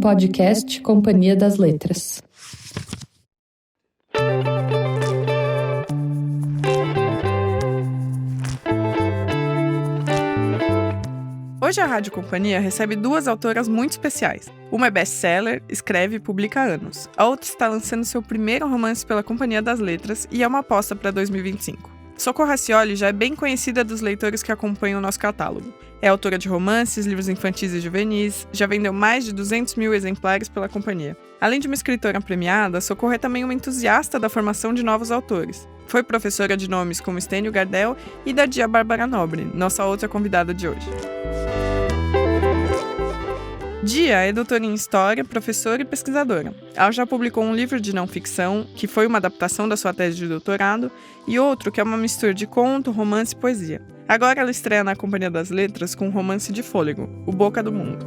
podcast Companhia das Letras. Hoje a Rádio Companhia recebe duas autoras muito especiais. Uma é best-seller, escreve e publica há anos. A outra está lançando seu primeiro romance pela Companhia das Letras e é uma aposta para 2025. Socorro Racioli já é bem conhecida dos leitores que acompanham o nosso catálogo. É autora de romances, livros infantis e juvenis, já vendeu mais de 200 mil exemplares pela companhia. Além de uma escritora premiada, Socorro é também uma entusiasta da formação de novos autores. Foi professora de nomes como Estênio Gardel e da Dia Bárbara Nobre, nossa outra convidada de hoje. Dia é doutora em História, professora e pesquisadora. Ela já publicou um livro de não-ficção, que foi uma adaptação da sua tese de doutorado, e outro que é uma mistura de conto, romance e poesia. Agora ela estreia na Companhia das Letras com um romance de fôlego, O Boca do Mundo.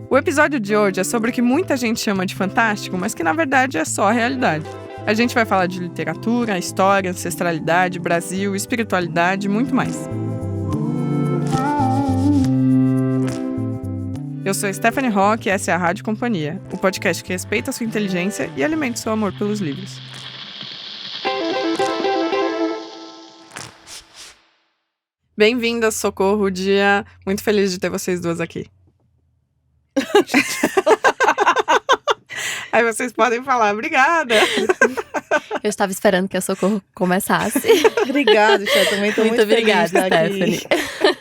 O episódio de hoje é sobre o que muita gente chama de fantástico, mas que na verdade é só a realidade. A gente vai falar de literatura, história, ancestralidade, Brasil, espiritualidade e muito mais. Eu sou Stephanie Rock e essa é a Rádio Companhia, o podcast que respeita a sua inteligência e alimenta o seu amor pelos livros. Bem-vindas, Socorro, Dia. Muito feliz de ter vocês duas aqui. Aí vocês podem falar, obrigada. Eu estava esperando que a Socorro começasse. Obrigada, eu também estou muito obrigada, feliz de estar Stephanie. aqui.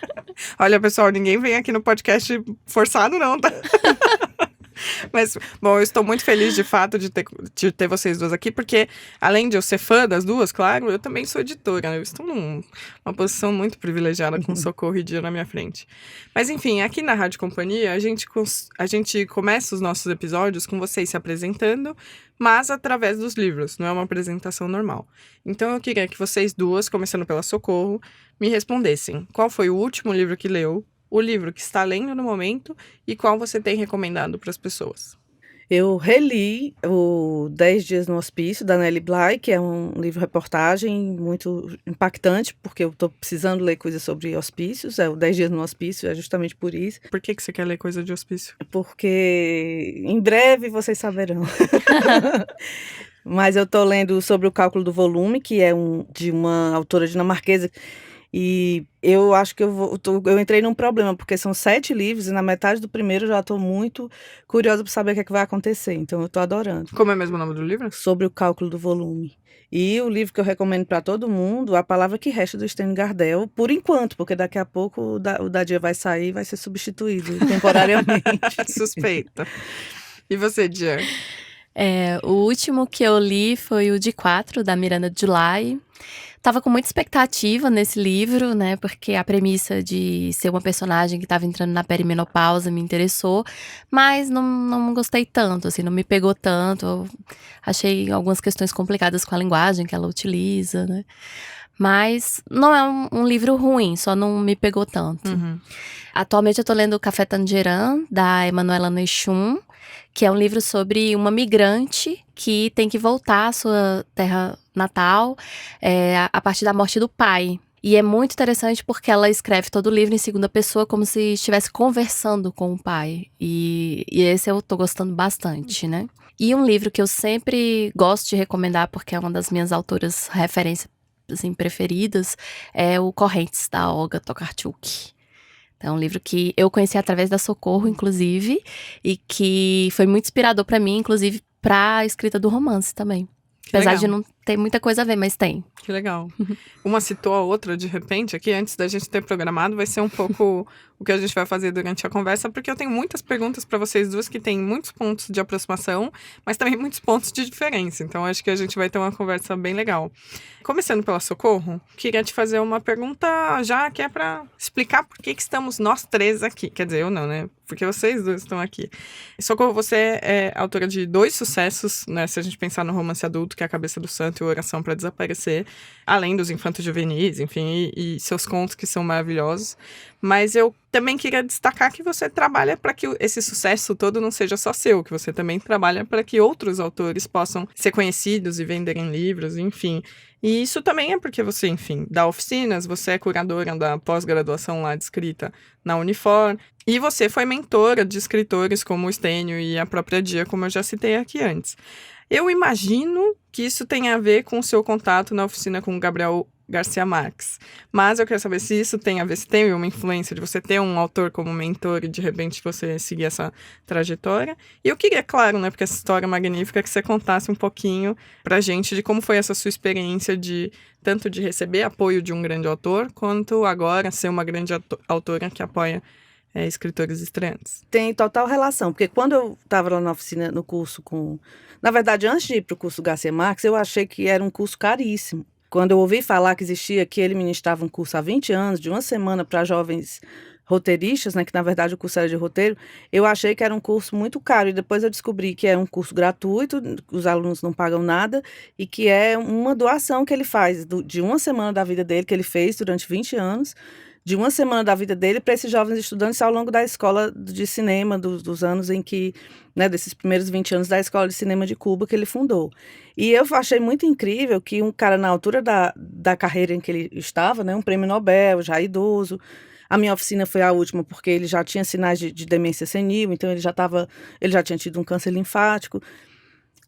Olha, pessoal, ninguém vem aqui no podcast forçado, não, tá? Mas, bom, eu estou muito feliz, de fato, de ter vocês duas aqui, porque, além de eu ser fã das duas, claro, eu também sou editora. Eu estou numa posição muito privilegiada com Socorro e Dia na minha frente. Mas, enfim, aqui na Rádio Companhia, a gente começa os nossos episódios com vocês se apresentando, mas através dos livros, não é uma apresentação normal. Então, eu queria que vocês duas, começando pela Socorro, me respondessem qual foi o último livro que leu, o livro que está lendo no momento e qual você tem recomendado para as pessoas. Eu reli o 10 Dias no Hospício, da Nelly Bly, que é um livro-reportagem muito impactante, porque eu estou precisando ler coisas sobre hospícios. É o 10 Dias no Hospício, é justamente por isso. Por que você quer ler coisa de hospício? Porque em breve vocês saberão. Mas eu estou lendo sobre o cálculo do volume, que é de uma autora dinamarquesa. E eu acho que eu entrei num problema, porque são 7 livros e na metade do primeiro eu já estou muito curiosa para saber o que é que vai acontecer. Então eu estou adorando. Como é mesmo o nome do livro? Sobre o cálculo do volume. E o livro que eu recomendo para todo mundo, A Palavra que Resta, do Estênio Gardel, por enquanto, porque daqui a pouco o da Dia vai sair e vai ser substituído temporariamente. Suspeita. E você, Dia? O último que eu li foi o de 4, da Miranda July. Tava com muita expectativa nesse livro, né? Porque a premissa de ser uma personagem que estava entrando na perimenopausa me interessou, mas não gostei tanto, assim, não me pegou tanto. Eu achei algumas questões complicadas com a linguagem que ela utiliza, né? Mas não é um livro ruim, só não me pegou tanto. Uhum. Atualmente eu tô lendo o Café Tangerã, da Emanuela Nechum, que é um livro sobre uma migrante que tem que voltar à sua terra natal a partir da morte do pai. E é muito interessante porque ela escreve todo o livro em segunda pessoa, como se estivesse conversando com o pai. E esse eu tô gostando bastante, né? E um livro que eu sempre gosto de recomendar, porque é uma das minhas autoras referência, assim, preferidas, é o Correntes, da Olga Tokarczuk. É um livro que eu conheci através da Socorro, inclusive, e que foi muito inspirador para mim, inclusive para a escrita do romance também. Apesar de não ter muita coisa a ver, mas tem. Que legal. Uma citou a outra, de repente, aqui, antes da gente ter programado, vai ser um pouco o que a gente vai fazer durante a conversa, porque eu tenho muitas perguntas para vocês duas que têm muitos pontos de aproximação, mas também muitos pontos de diferença. Então, acho que a gente vai ter uma conversa bem legal. Começando pela Socorro, queria te fazer uma pergunta já que é para explicar por que estamos nós três aqui. Quer dizer, eu não, né? Porque vocês dois estão aqui. Socorro, você é autora de 2 sucessos, né? Se a gente pensar no romance adulto, que é A Cabeça do Santo e Oração para Desaparecer, além dos infantos juvenis, enfim, e seus contos que são maravilhosos. Mas eu também queria destacar que você trabalha para que esse sucesso todo não seja só seu, que você também trabalha para que outros autores possam ser conhecidos e venderem livros, enfim. E isso também é porque você, enfim, dá oficinas, você é curadora da pós-graduação lá de escrita na Unifor, e você foi mentora de escritores como o Stênio e a própria Dia, como eu já citei aqui antes. Eu imagino que isso tenha a ver com o seu contato na oficina com o Gabriel Garcia Marques. Mas eu quero saber se isso tem a ver, se tem uma influência de você ter um autor como mentor e de repente você seguir essa trajetória. E eu queria, claro, né, porque essa história é magnífica, que você contasse um pouquinho pra gente de como foi essa sua experiência de tanto de receber apoio de um grande autor, quanto agora ser uma grande autora que apoia escritores estreantes. Tem total relação, porque quando eu estava lá na oficina, no curso com... Na verdade, antes de ir para o curso Garcia Marques, eu achei que era um curso caríssimo. Quando eu ouvi falar que existia, que ele ministrava um curso há 20 anos, de uma semana para jovens roteiristas, né, que na verdade o curso era de roteiro, eu achei que era um curso muito caro. E depois eu descobri que é um curso gratuito, os alunos não pagam nada, e que é uma doação que ele faz de uma semana da vida dele, que ele fez durante 20 anos, de uma semana da vida dele para esses jovens estudantes ao longo da escola de cinema, dos anos em que, né, desses primeiros 20 anos da Escola de Cinema de Cuba que ele fundou. E eu achei muito incrível que um cara na altura da carreira em que ele estava, né, um prêmio Nobel, já idoso, a minha oficina foi a última porque ele já tinha sinais de demência senil, então ele já tinha tido um câncer linfático.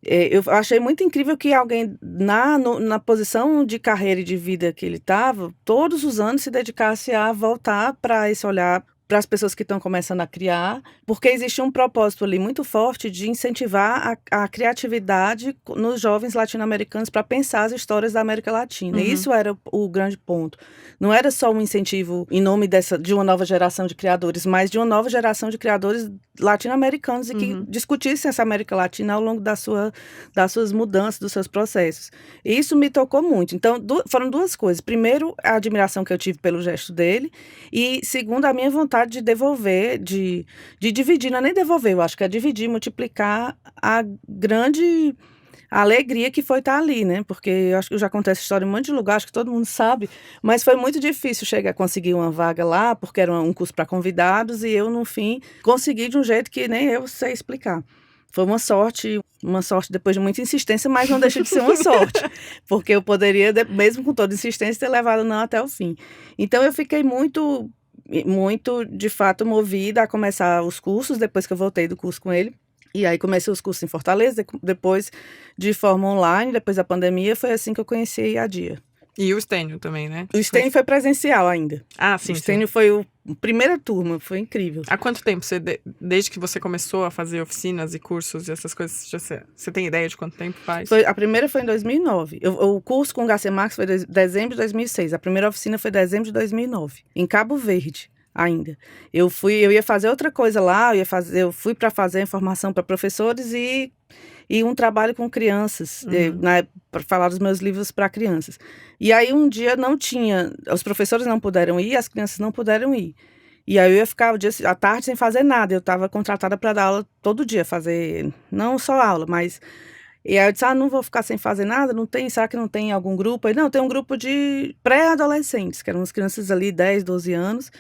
Eu achei muito incrível que alguém na posição de carreira e de vida que ele estava, todos os anos se dedicasse a voltar para esse olhar para as pessoas que estão começando a criar, porque existe um propósito ali muito forte de incentivar a criatividade nos jovens latino-americanos para pensar as histórias da América Latina. Uhum. E isso era o grande ponto. Não era só um incentivo em nome de uma nova geração de criadores, mas de uma nova geração de criadores latino-americanos e que discutissem essa América Latina ao longo das suas mudanças, dos seus processos. E isso me tocou muito. Então, foram duas coisas. Primeiro, a admiração que eu tive pelo gesto dele, e segundo, a minha vontade de devolver, de dividir, não é nem devolver, eu acho que é dividir, multiplicar a grande alegria que foi estar ali, né? Porque eu acho que eu já contei essa história em um monte de lugar, acho que todo mundo sabe, mas foi muito difícil chegar a conseguir uma vaga lá, porque era um curso para convidados, e eu, no fim, consegui de um jeito que nem eu sei explicar. Foi uma sorte depois de muita insistência, mas não deixa de ser uma sorte, porque eu poderia, mesmo com toda insistência, ter levado não até o fim. Então eu fiquei muito, de fato, movida a começar os cursos, depois que eu voltei do curso com ele. E aí comecei os cursos em Fortaleza, depois de forma online, depois da pandemia, foi assim que eu conheci a Dia. E o Stênio também, né? O Stênio foi presencial ainda. Ah, sim. O Stênio foi a primeira turma, foi incrível. Há quanto tempo desde que você começou a fazer oficinas e cursos e essas coisas, você tem ideia de quanto tempo faz? A primeira foi em 2009. O curso com o Garcia Marques foi em dezembro de 2006. A primeira oficina foi em dezembro de 2009, em Cabo Verde. Ainda. Eu ia fazer outra coisa lá, eu fui para fazer informação para professores e um trabalho com crianças, para falar dos meus livros para crianças. E aí um dia não tinha, os professores não puderam ir, as crianças não puderam ir. E aí eu ia ficar o dia à tarde sem fazer nada, eu estava contratada para dar aula todo dia, fazer, não só aula, mas... E aí eu disse, não vou ficar sem fazer nada, será que não tem algum grupo? Aí, não, tem um grupo de pré-adolescentes, que eram umas crianças ali, 10, 12 anos,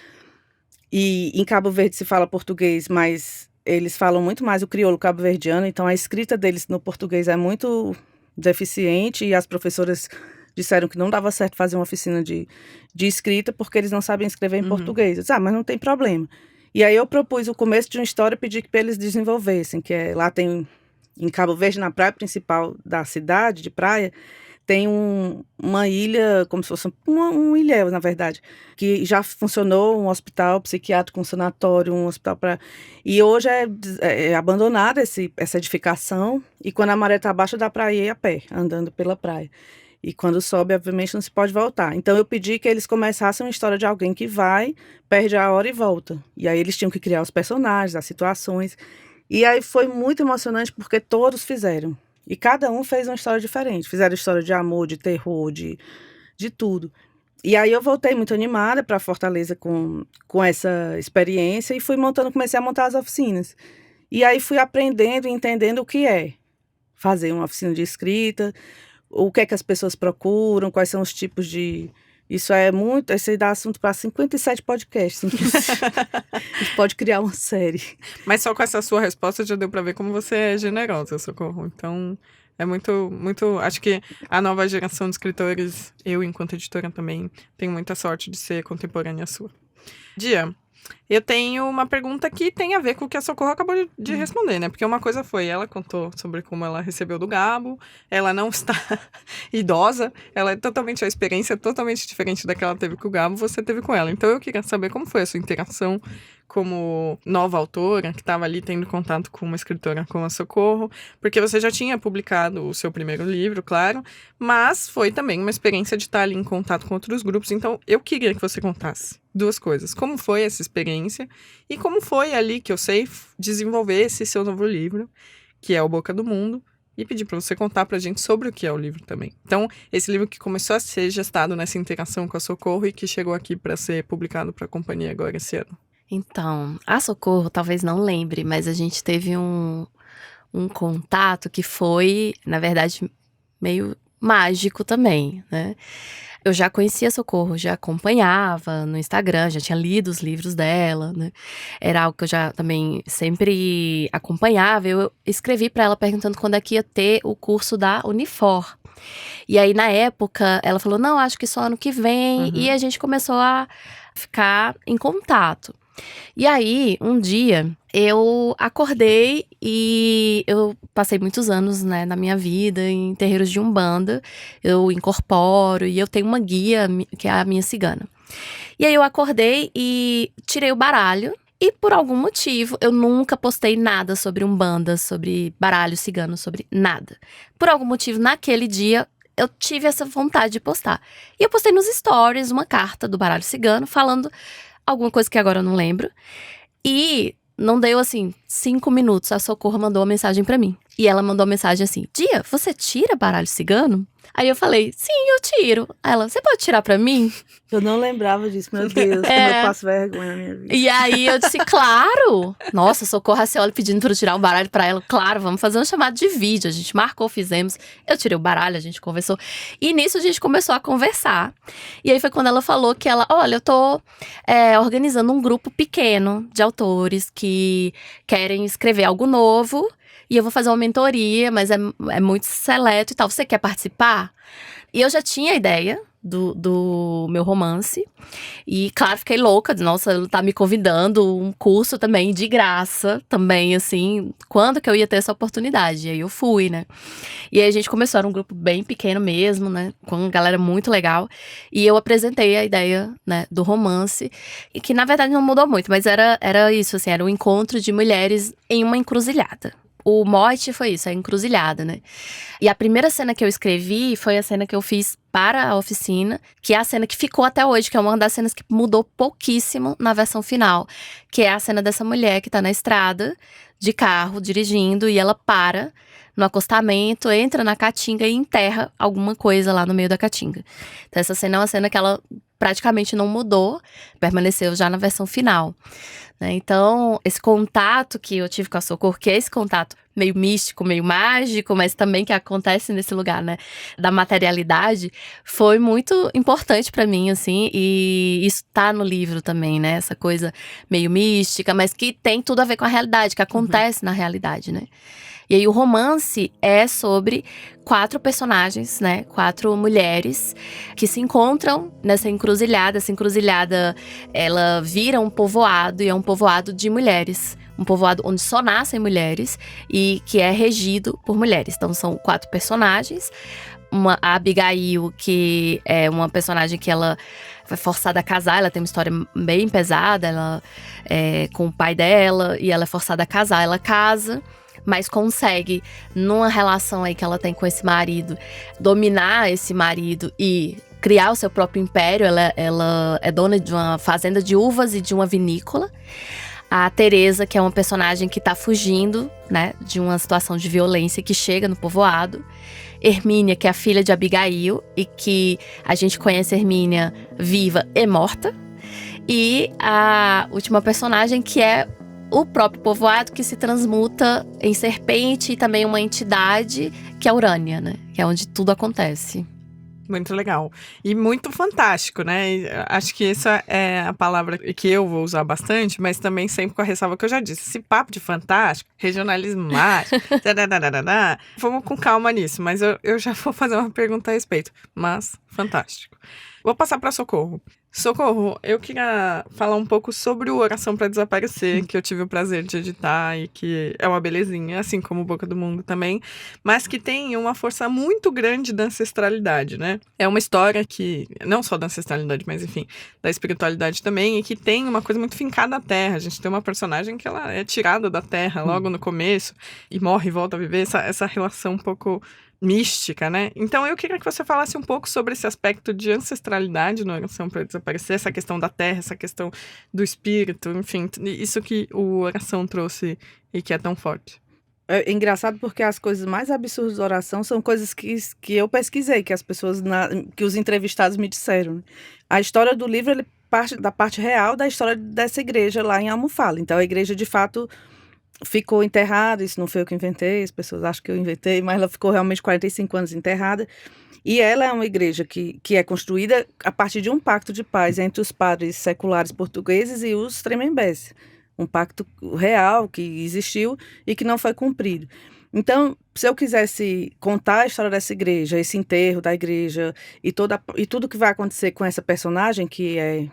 e em Cabo Verde se fala português, mas eles falam muito mais o crioulo cabo-verdiano, então a escrita deles no português é muito deficiente, e as professoras disseram que não dava certo fazer uma oficina de escrita, porque eles não sabem escrever em português. Eu disse, mas não tem problema. E aí eu propus o começo de uma história e pedi que eles desenvolvessem, que lá tem, em Cabo Verde, na praia principal da cidade, de praia, tem uma ilha, como se fosse um ilhéu, na verdade, que já funcionou um hospital psiquiátrico, um sanatório, um hospital para... E hoje é abandonada essa edificação, e quando a maré está baixa dá para ir a pé, andando pela praia. E quando sobe, obviamente, não se pode voltar. Então eu pedi que eles começassem uma história de alguém que vai, perde a hora e volta. E aí eles tinham que criar os personagens, as situações. E aí foi muito emocionante porque todos fizeram. E cada um fez uma história diferente. Fizeram história de amor, de terror, de tudo. E aí eu voltei muito animada para Fortaleza com essa experiência e comecei a montar as oficinas. E aí fui aprendendo e entendendo o que é fazer uma oficina de escrita, o que é que as pessoas procuram, quais são os tipos de Isso é muito, isso aí dá assunto para 57 podcasts, inclusive. A gente pode criar uma série. Mas só com essa sua resposta já deu pra ver como você é generosa, Socorro. Então, é muito, muito... Acho que a nova geração de escritores, eu enquanto editora também, tenho muita sorte de ser contemporânea sua. Dia, eu tenho uma pergunta que tem a ver com o que a Socorro acabou de responder, né? Porque uma coisa foi, ela contou sobre como ela recebeu do Gabo, ela não está idosa, ela é totalmente, a experiência é totalmente diferente da que ela teve com o Gabo, você teve com ela. Então eu queria saber como foi a sua interação como nova autora, que estava ali tendo contato com uma escritora como a Socorro, porque você já tinha publicado o seu primeiro livro, claro, mas foi também uma experiência de estar ali em contato com outros grupos, então eu queria que você contasse duas coisas. Como foi essa experiência e como foi ali, que eu sei, desenvolver esse seu novo livro, que é O Boca do Mundo, e pedir para você contar pra gente sobre o que é o livro também. Então, esse livro que começou a ser gestado nessa interação com a Socorro e que chegou aqui para ser publicado para a companhia agora esse ano. Então, a Socorro talvez não lembre, mas a gente teve um contato que foi, na verdade, meio mágico também, né? Eu já conhecia a Socorro, já acompanhava no Instagram, já tinha lido os livros dela, né? Era algo que eu já também sempre acompanhava. Eu escrevi pra ela perguntando quando é que ia ter o curso da Unifor. E aí, na época, ela falou, não, acho que só ano que vem. E a gente começou a ficar em contato. E aí, um dia, eu acordei e eu passei muitos anos, né, na minha vida em terreiros de Umbanda. Eu incorporo e eu tenho uma guia, que é a minha cigana. E aí eu acordei e tirei o baralho. E por algum motivo, eu nunca postei nada sobre Umbanda, sobre baralho cigano, sobre nada. Por algum motivo, naquele dia, eu tive essa vontade de postar. E eu postei nos stories uma carta do baralho cigano falando alguma coisa que agora eu não lembro. E não deu, assim, 5 minutos, a Socorro mandou uma mensagem pra mim. E ela mandou uma mensagem assim, Dia, você tira baralho cigano? Aí eu falei, sim, eu tiro. Aí ela, você pode tirar pra mim? Eu não lembrava disso, meu Deus, como eu passo vergonha na minha vida. E aí eu disse, claro! Nossa, Socorro Racioli pedindo pra eu tirar o baralho pra ela. Claro, vamos fazer um chamado de vídeo. A gente marcou, fizemos. Eu tirei o baralho, a gente conversou. E nisso a gente começou a conversar. E aí foi quando ela falou que ela, olha, eu tô organizando um grupo pequeno de autores que querem escrever algo novo. E eu vou fazer uma mentoria, mas é muito seleto e tal. Você quer participar? E eu já tinha a ideia do meu romance. E, claro, fiquei louca. Nossa, ela tá me convidando. Um curso também, de graça. Também, assim, quando que eu ia ter essa oportunidade? E aí eu fui, né? E aí a gente começou, era um grupo bem pequeno mesmo, né? Com uma galera muito legal. E eu apresentei a ideia, né, do romance. E que, na verdade, não mudou muito. Mas era isso, assim. Era um encontro de mulheres em uma encruzilhada. O mote foi isso, a encruzilhada, né? E a primeira cena que eu escrevi foi a cena que eu fiz para a oficina, que é a cena que ficou até hoje, que é uma das cenas que mudou pouquíssimo na versão final, que é a cena dessa mulher que tá na estrada, de carro, dirigindo, e ela para no acostamento, entra na caatinga e enterra alguma coisa lá no meio da caatinga. Então essa cena é uma cena que ela praticamente não mudou, permaneceu já na versão final. Então, esse contato que eu tive com a Socorro, que é esse contato meio místico, meio mágico, mas também que acontece nesse lugar, né, da materialidade, foi muito importante pra mim, assim, e isso tá no livro também, né, essa coisa meio mística, mas que tem tudo a ver com a realidade, que acontece na realidade, né. E aí o romance é sobre 4 personagens, né? 4 mulheres que se encontram nessa encruzilhada. Essa encruzilhada, ela vira um povoado, e é um povoado de mulheres. Um povoado onde só nascem mulheres e que é regido por mulheres. Então são 4 personagens. A Abigail, que é uma personagem que ela foi forçada a casar, ela tem uma história bem pesada, ela com o pai dela, e ela é forçada a casar, ela casa, mas consegue, numa relação aí que ela tem com esse marido, dominar esse marido e criar o seu próprio império. Ela é dona de uma fazenda de uvas e de uma vinícola. A Teresa, que é uma personagem que tá fugindo, né, de uma situação de violência, que chega no povoado. Hermínia, que é a filha de Abigail, e que a gente conhece Hermínia viva e morta. E a última personagem, que é o próprio povoado, que se transmuta em serpente, e também uma entidade, que é Urânia, né? Que é onde tudo acontece. Muito legal. E muito fantástico, né? E acho que essa é a palavra que eu vou usar bastante, mas também sempre com a ressalva que eu já disse. Esse papo de fantástico, regionalismo mágico, vamos com calma nisso, mas eu já vou fazer uma pergunta a respeito. Mas, fantástico. Vou passar para Socorro. Socorro, eu queria falar um pouco sobre o Oração para Desaparecer, que eu tive o prazer de editar e que é uma belezinha, assim como Boca do Mundo também, mas que tem uma força muito grande da ancestralidade, né? É uma história que, não só da ancestralidade, mas enfim, da espiritualidade também, e que tem uma coisa muito fincada na Terra. A gente tem uma personagem que ela é tirada da Terra logo no começo e morre e volta a viver, essa relação um pouco mística, né? Então eu queria que você falasse um pouco sobre esse aspecto de ancestralidade no Oração para Desaparecer, essa questão da terra, essa questão do espírito, enfim, isso que o Oração trouxe e que é tão forte. É engraçado porque as coisas mais absurdas da oração são coisas que eu pesquisei, que as pessoas, que os entrevistados me disseram, né? A história do livro, ele parte da parte real da história dessa igreja lá em Almofala. Então a igreja, de fato, ficou enterrada, isso não foi eu que inventei, as pessoas acham que eu inventei, mas ela ficou realmente 45 anos enterrada. E ela é uma igreja que é construída a partir de um pacto de paz entre os padres seculares portugueses e os Tremembés. Um pacto real que existiu e que não foi cumprido. Então, se eu quisesse contar a história dessa igreja, esse enterro da igreja e tudo que vai acontecer com essa personagem que é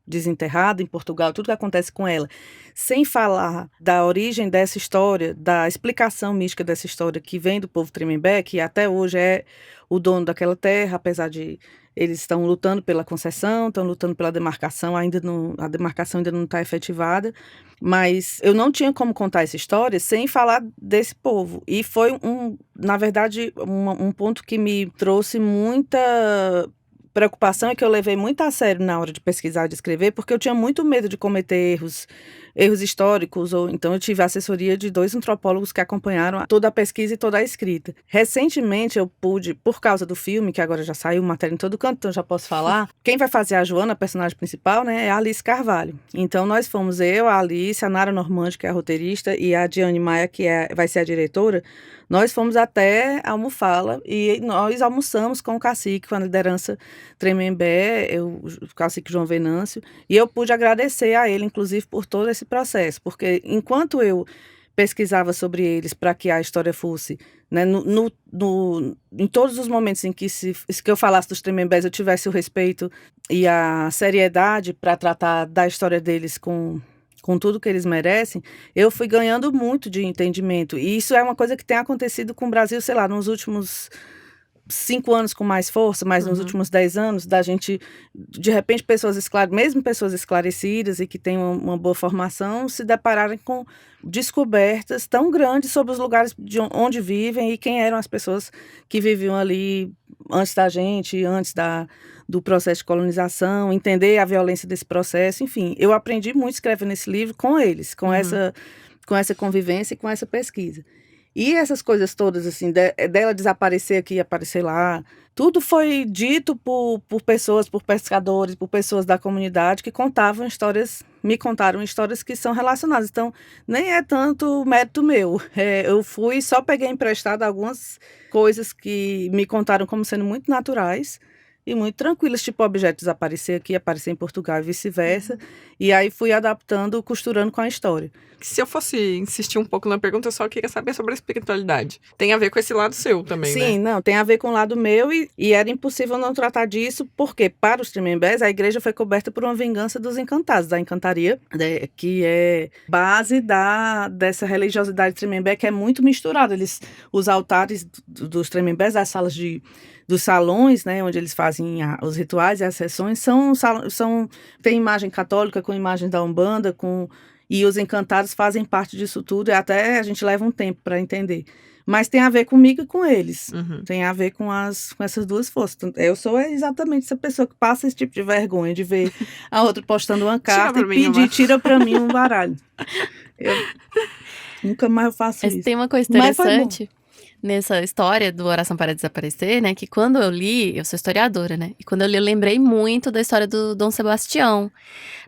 desenterrada em Portugal, tudo que acontece com ela, sem falar da origem dessa história, da explicação mística dessa história que vem do povo Tremembé, que até hoje é o dono daquela terra, apesar de eles estão lutando pela concessão, estão lutando pela demarcação, a demarcação ainda não está efetivada, mas eu não tinha como contar essa história sem falar desse povo. E foi, na verdade, um ponto que me trouxe muita preocupação e que eu levei muito a sério na hora de pesquisar e de escrever, porque eu tinha muito medo de cometer erros históricos, ou então eu tive a assessoria de 2 antropólogos que acompanharam toda a pesquisa e toda a escrita. Recentemente eu pude, por causa do filme, que agora já saiu matéria em todo canto, então já posso falar, quem vai fazer a Joana, a personagem principal, né, é a Alice Carvalho. Então nós fomos eu, a Alice, a Nara Normandi, que é a roteirista, e a Diane Maia, que vai ser a diretora. Nós fomos até Almofala e nós almoçamos com o cacique, com a liderança Tremembé, o cacique João Venâncio, e eu pude agradecer a ele, inclusive, por todo esse processo, porque enquanto eu pesquisava sobre eles para que a história fosse, né, em todos os momentos em que eu falasse dos Tremembés, eu tivesse o respeito e a seriedade para tratar da história deles com tudo que eles merecem, eu fui ganhando muito de entendimento. E isso é uma coisa que tem acontecido com o Brasil, sei lá, nos últimos 5 anos com mais força, mas nos últimos 10 anos, da gente, de repente, mesmo pessoas esclarecidas e que têm uma boa formação, se depararem com descobertas tão grandes sobre os lugares de onde vivem e quem eram as pessoas que viviam ali antes da gente, antes do processo de colonização, entender a violência desse processo, enfim. Eu aprendi muito escrevendo esse livro com eles, com essa convivência e com essa pesquisa. E essas coisas todas, assim, dela desaparecer aqui e aparecer lá, tudo foi dito por pessoas, por pescadores, por pessoas da comunidade que me contaram histórias que são relacionadas. Então, nem é tanto mérito meu. Eu só peguei emprestado algumas coisas que me contaram como sendo muito naturais e muito tranquilas, tipo objetos aparecer aqui, aparecer em Portugal e vice-versa. E aí fui adaptando, costurando com a história. Se eu fosse insistir um pouco na pergunta, eu só queria saber sobre a espiritualidade. Tem a ver com esse lado seu também, né? Sim, não, tem a ver com o lado meu e era impossível não tratar disso, porque para os Tremembés a igreja foi coberta por uma vingança dos encantados, da encantaria, né, que é base dessa religiosidade Tremembé, que é muito misturada. Os altares dos Tremembés, as salas dos salões, né, onde eles fazem os rituais e as sessões, tem imagem católica com imagem da Umbanda, e os encantados fazem parte disso tudo, e até a gente leva um tempo para entender. Mas tem a ver comigo e com eles. Tem a ver com essas duas forças. Eu sou exatamente essa pessoa que passa esse tipo de vergonha de ver a outra postando uma carta e pedir, tira para mim um baralho. Eu nunca mais faço isso. Tem uma coisa interessante nessa história do Oração para Desaparecer, né, que quando eu li, eu sou historiadora, né, e quando eu li eu lembrei muito da história do Dom Sebastião,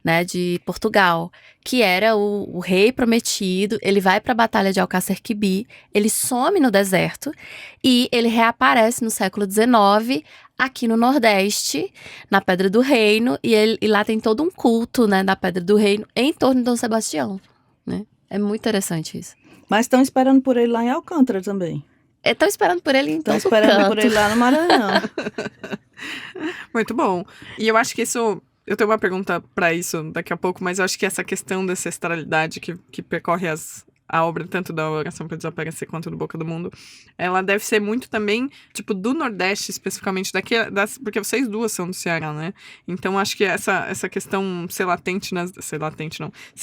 né, de Portugal, que era o rei prometido. Ele vai para a Batalha de Alcácer Quibir, ele some no deserto e ele reaparece no século XIX aqui no Nordeste, na Pedra do Reino, e lá tem todo um culto, né, da Pedra do Reino em torno de Dom Sebastião, né? É muito interessante isso. Mas estão esperando por ele lá em Alcântara também. Estão esperando por ele em Estão todo esperando canto. por ele lá no Maranhão. Muito bom. E eu acho que isso... Eu tenho uma pergunta para isso daqui a pouco, mas eu acho que essa questão da ancestralidade que percorre a obra, tanto da Oração para Desaparecer quanto do Boca do Mundo, ela deve ser muito também, tipo, do Nordeste, especificamente, porque vocês duas são do Ceará, né? Então, acho que essa questão ser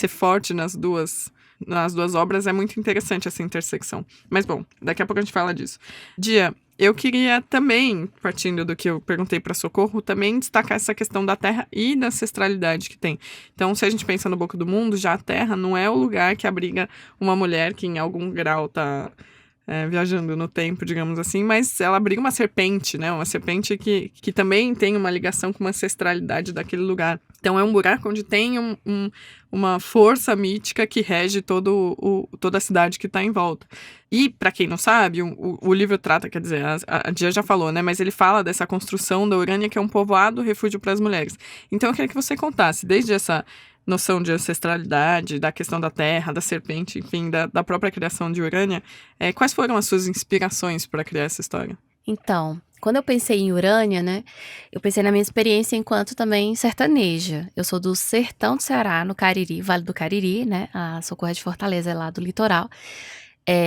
forte nas duas obras é muito interessante, essa intersecção. Mas, bom, daqui a pouco a gente fala disso. Dia, eu queria também, partindo do que eu perguntei para Socorro, também destacar essa questão da terra e da ancestralidade que tem. Então, se a gente pensa no Boca do Mundo, já a terra não é o lugar que abriga uma mulher que em algum grau tá viajando no tempo, digamos assim, mas ela abriga uma serpente, né? Uma serpente que também tem uma ligação com uma ancestralidade daquele lugar. Então, é um buraco onde tem uma força mítica que rege toda a cidade que está em volta. E, para quem não sabe, o livro trata, quer dizer, a Dia já falou, né? Mas ele fala dessa construção da Urânia, que é um povoado, refúgio para as mulheres. Então, eu queria que você contasse, desde essa noção de ancestralidade, da questão da terra, da serpente, enfim, da própria criação de Urânia, quais foram as suas inspirações para criar essa história? Então, quando eu pensei em Urânia, né, eu pensei na minha experiência enquanto também sertaneja. Eu sou do sertão do Ceará, no Cariri, Vale do Cariri, né, a Socorro de Fortaleza é lá do litoral.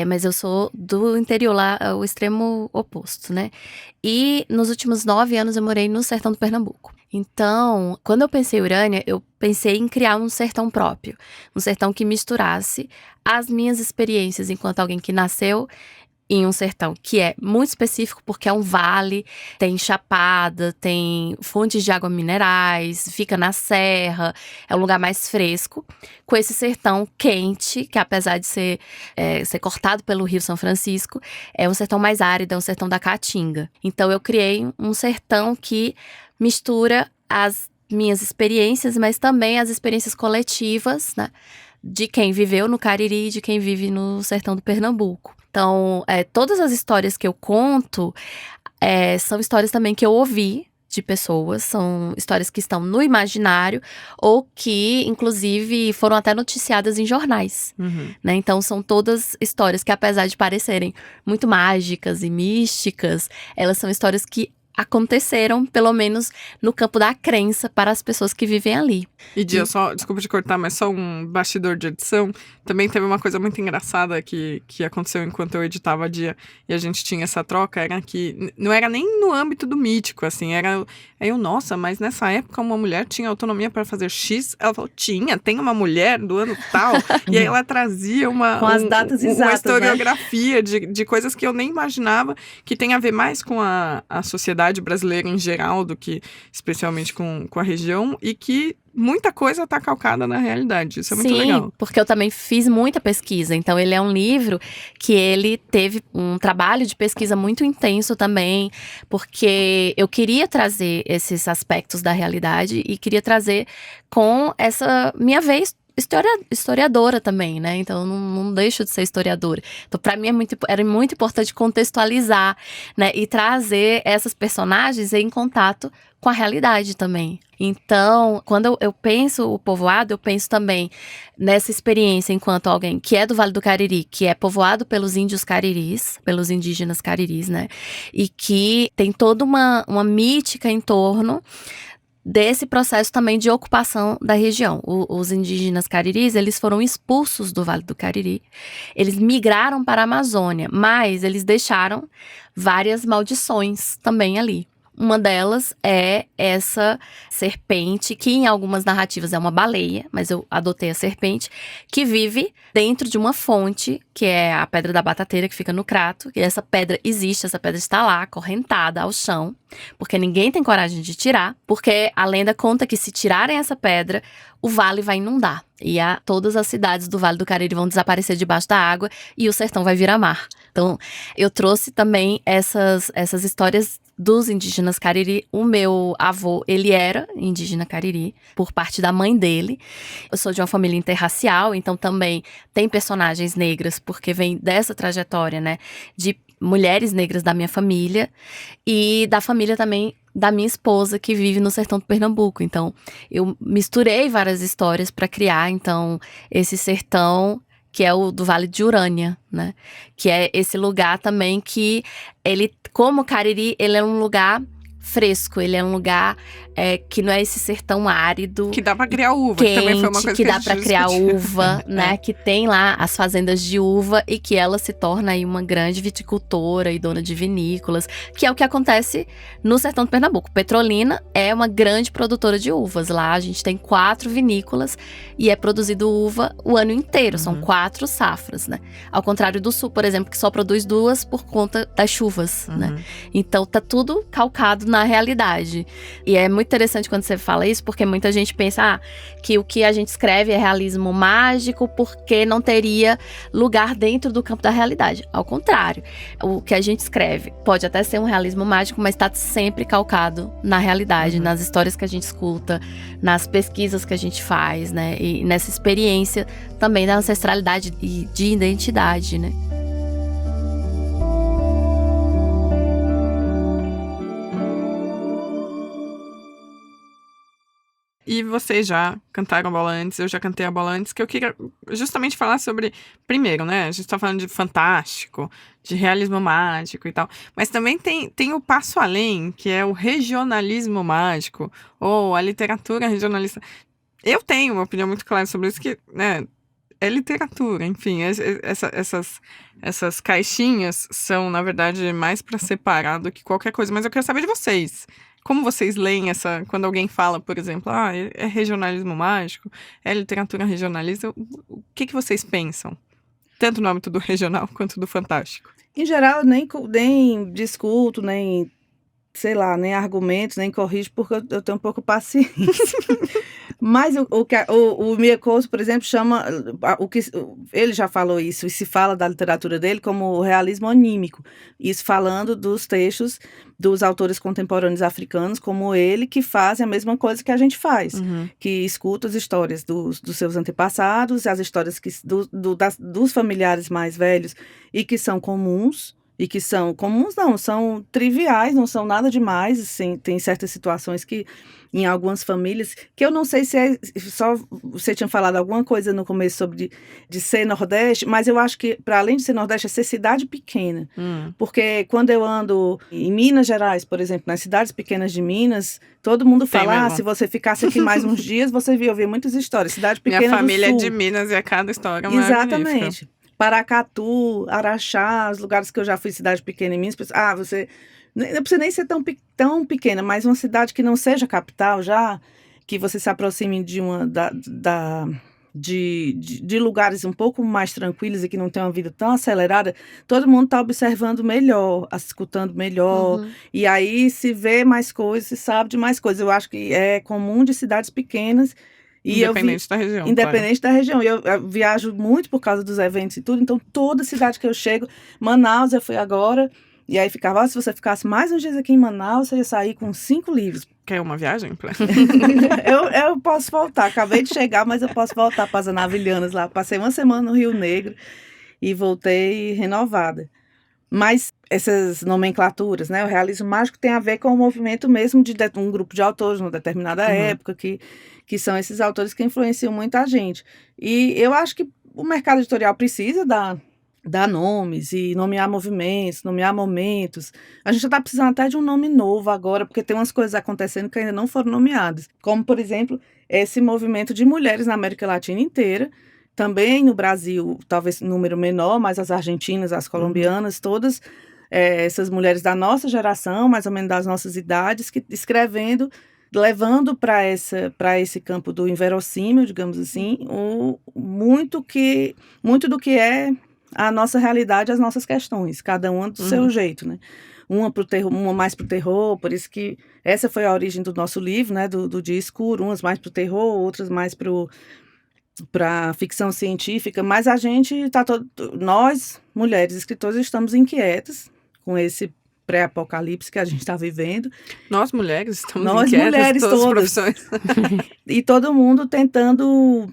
Mas eu sou do interior lá, o extremo oposto, né? E nos últimos 9 anos eu morei no sertão do Pernambuco. Então, quando eu pensei em Urânia, eu pensei em criar um sertão próprio. Um sertão que misturasse as minhas experiências enquanto alguém que nasceu em um sertão que é muito específico porque é um vale, tem chapada, tem fontes de água minerais, fica na serra, é um lugar mais fresco, com esse sertão quente, que apesar de ser cortado pelo Rio São Francisco, é um sertão mais árido, é um sertão da Caatinga. Então eu criei um sertão que mistura as minhas experiências, mas também as experiências coletivas, né, de quem viveu no Cariri e de quem vive no sertão do Pernambuco. Então, todas as histórias que eu conto são histórias também que eu ouvi de pessoas, são histórias que estão no imaginário ou que, inclusive, foram até noticiadas em jornais, né? Então, são todas histórias que, apesar de parecerem muito mágicas e místicas, elas são histórias que aconteceram, pelo menos no campo da crença, para as pessoas que vivem ali. E Dia, desculpa te cortar, mas só um bastidor de edição. Também teve uma coisa muito engraçada que aconteceu enquanto eu editava Dia e a gente tinha essa troca, era que não era nem no âmbito do mítico, assim, nossa, mas nessa época uma mulher tinha autonomia para fazer X, ela falou, tem uma mulher do ano tal, e aí ela trazia com as datas exatas, uma historiografia, né? de coisas que eu nem imaginava, que tem a ver mais com a sociedade brasileira em geral do que especialmente com a região, e que muita coisa está calcada na realidade. Isso é muito legal. Sim, porque eu também fiz muita pesquisa. Então, ele é um livro que ele teve um trabalho de pesquisa muito intenso também, porque eu queria trazer esses aspectos da realidade e queria trazer com essa minha vez historiadora também, né? Então, eu não deixo de ser historiadora. Então, para mim, era muito importante contextualizar, né? E trazer essas personagens em contato com a realidade também. Então, quando eu penso o povoado, eu penso também nessa experiência enquanto alguém que é do Vale do Cariri, que é povoado pelos índios cariris, pelos indígenas cariris, né? E que tem toda uma mítica em torno desse processo também de ocupação da região. Os indígenas cariris, eles foram expulsos do Vale do Cariri, eles migraram para a Amazônia, mas eles deixaram várias maldições também ali. Uma delas é essa serpente, que em algumas narrativas é uma baleia, mas eu adotei a serpente, que vive dentro de uma fonte, que é a Pedra da Batateira, que fica no Crato. E essa pedra existe, essa pedra está lá, acorrentada ao chão, porque ninguém tem coragem de tirar, porque a lenda conta que se tirarem essa pedra, o vale vai inundar. E todas as cidades do Vale do Cariri vão desaparecer debaixo da água e o sertão vai virar mar. Então, eu trouxe também essas histórias dos indígenas cariri. O meu avô, ele era indígena cariri, por parte da mãe dele. Eu sou de uma família interracial, então também tem personagens negras, porque vem dessa trajetória, né, de mulheres negras da minha família e da família também da minha esposa, que vive no sertão do Pernambuco. Então, eu misturei várias histórias para criar, então, esse sertão, que é o do Vale de Urânia, né? Que é esse lugar também que ele, como Cariri, ele é um lugar fresco, ele é um lugar que não é esse sertão árido. Que dá pra criar uva, quente, que também foi uma coisa que dá a gente pra criar discutiu. uva, né? Que tem lá as fazendas de uva e que ela se torna aí uma grande viticultora e dona de vinícolas, que é o que acontece no sertão do Pernambuco. Petrolina é uma grande produtora de uvas. Lá a gente tem 4 vinícolas e é produzido uva o ano inteiro. São 4 safras, né? Ao contrário do sul, por exemplo, que só produz 2 por conta das chuvas, né? Então tá tudo calcado na realidade. E é muito interessante quando você fala isso, porque muita gente pensa que o que a gente escreve é realismo mágico, porque não teria lugar dentro do campo da realidade. Ao contrário, o que a gente escreve pode até ser um realismo mágico, mas está sempre calcado na realidade, nas histórias que a gente escuta, nas pesquisas que a gente faz, né? E nessa experiência também da ancestralidade e de identidade, né? E vocês já cantaram a bola antes, eu já cantei a bola antes, que eu queria justamente falar sobre, primeiro, né, a gente tá falando de fantástico, de realismo mágico e tal, mas também tem o passo além, que é o regionalismo mágico, ou a literatura regionalista. Eu tenho uma opinião muito clara sobre isso, que, né, é literatura, enfim, essas caixinhas são, na verdade, mais para separar do que qualquer coisa, mas eu quero saber de vocês. Como vocês leem quando alguém fala, por exemplo, é regionalismo mágico, é literatura regionalista, o que vocês pensam? Tanto no âmbito do regional quanto do fantástico. Em geral, nem discuto, nem, sei lá, nem argumento, nem corrijo, porque eu tenho um pouco paciência. Mas o Miyakoto, por exemplo, chama, ele já falou isso, e se fala da literatura dele como o realismo anímico. Isso falando dos textos dos autores contemporâneos africanos, como ele, que fazem a mesma coisa que a gente faz. Que escuta as histórias dos seus antepassados, as histórias dos familiares mais velhos, e que são comuns. E que são comuns, não, são triviais, não são nada demais, assim, tem certas situações que, em algumas famílias, que eu não sei se é só, você tinha falado alguma coisa no começo sobre de ser Nordeste, mas eu acho que, para além de ser Nordeste, é ser cidade pequena, porque quando eu ando em Minas Gerais, por exemplo, nas cidades pequenas de Minas, todo mundo fala, se você ficasse aqui mais uns dias, você ia ouvir muitas histórias, cidade pequena do sul. Minha família é de Minas e a cada história é magnífica. Exatamente. Paracatu, Araxá, os lugares que eu já fui, cidade pequena em Minas, você não precisa nem ser tão pequena, mas uma cidade que não seja capital já, que você se aproxime de lugares um pouco mais tranquilos e que não tem uma vida tão acelerada, todo mundo está observando melhor, escutando melhor, e aí se vê mais coisas, se sabe de mais coisas. Eu acho que é comum de cidades pequenas. Independente da região. Independente da região. Eu viajo muito por causa dos eventos e tudo, então toda cidade que eu chego, Manaus eu fui agora, e aí ficava, se você ficasse mais uns dias aqui em Manaus, você ia sair com 5 livros. Quer uma viagem? eu posso voltar, acabei de chegar, mas eu posso voltar para as Anavilhanas lá. Passei uma semana no Rio Negro e voltei renovada. Mas essas nomenclaturas, né? O realismo mágico tem a ver com o movimento mesmo de um grupo de autores numa determinada época, que são esses autores que influenciam muita gente. E eu acho que o mercado editorial precisa dar nomes e nomear movimentos, nomear momentos. A gente já está precisando até de um nome novo agora, porque tem umas coisas acontecendo que ainda não foram nomeadas. Como, por exemplo, esse movimento de mulheres na América Latina inteira, também no Brasil, talvez número menor, mas as argentinas, as colombianas, todas essas mulheres da nossa geração, mais ou menos das nossas idades, que escrevendo, levando para esse campo do inverossímil, digamos assim, muito do que é a nossa realidade, as nossas questões, cada uma do seu jeito, né? Uma mais pro terror, por isso que essa foi a origem do nosso livro, né? Do Dia Escuro, umas mais pro terror, outras mais para ficção científica, mas a gente nós, mulheres escritoras, estamos inquietas com esse pré-apocalipse que a gente está vivendo. Nós, mulheres, estamos nós, inquietas, mulheres todas as todas. profissões. E todo mundo tentando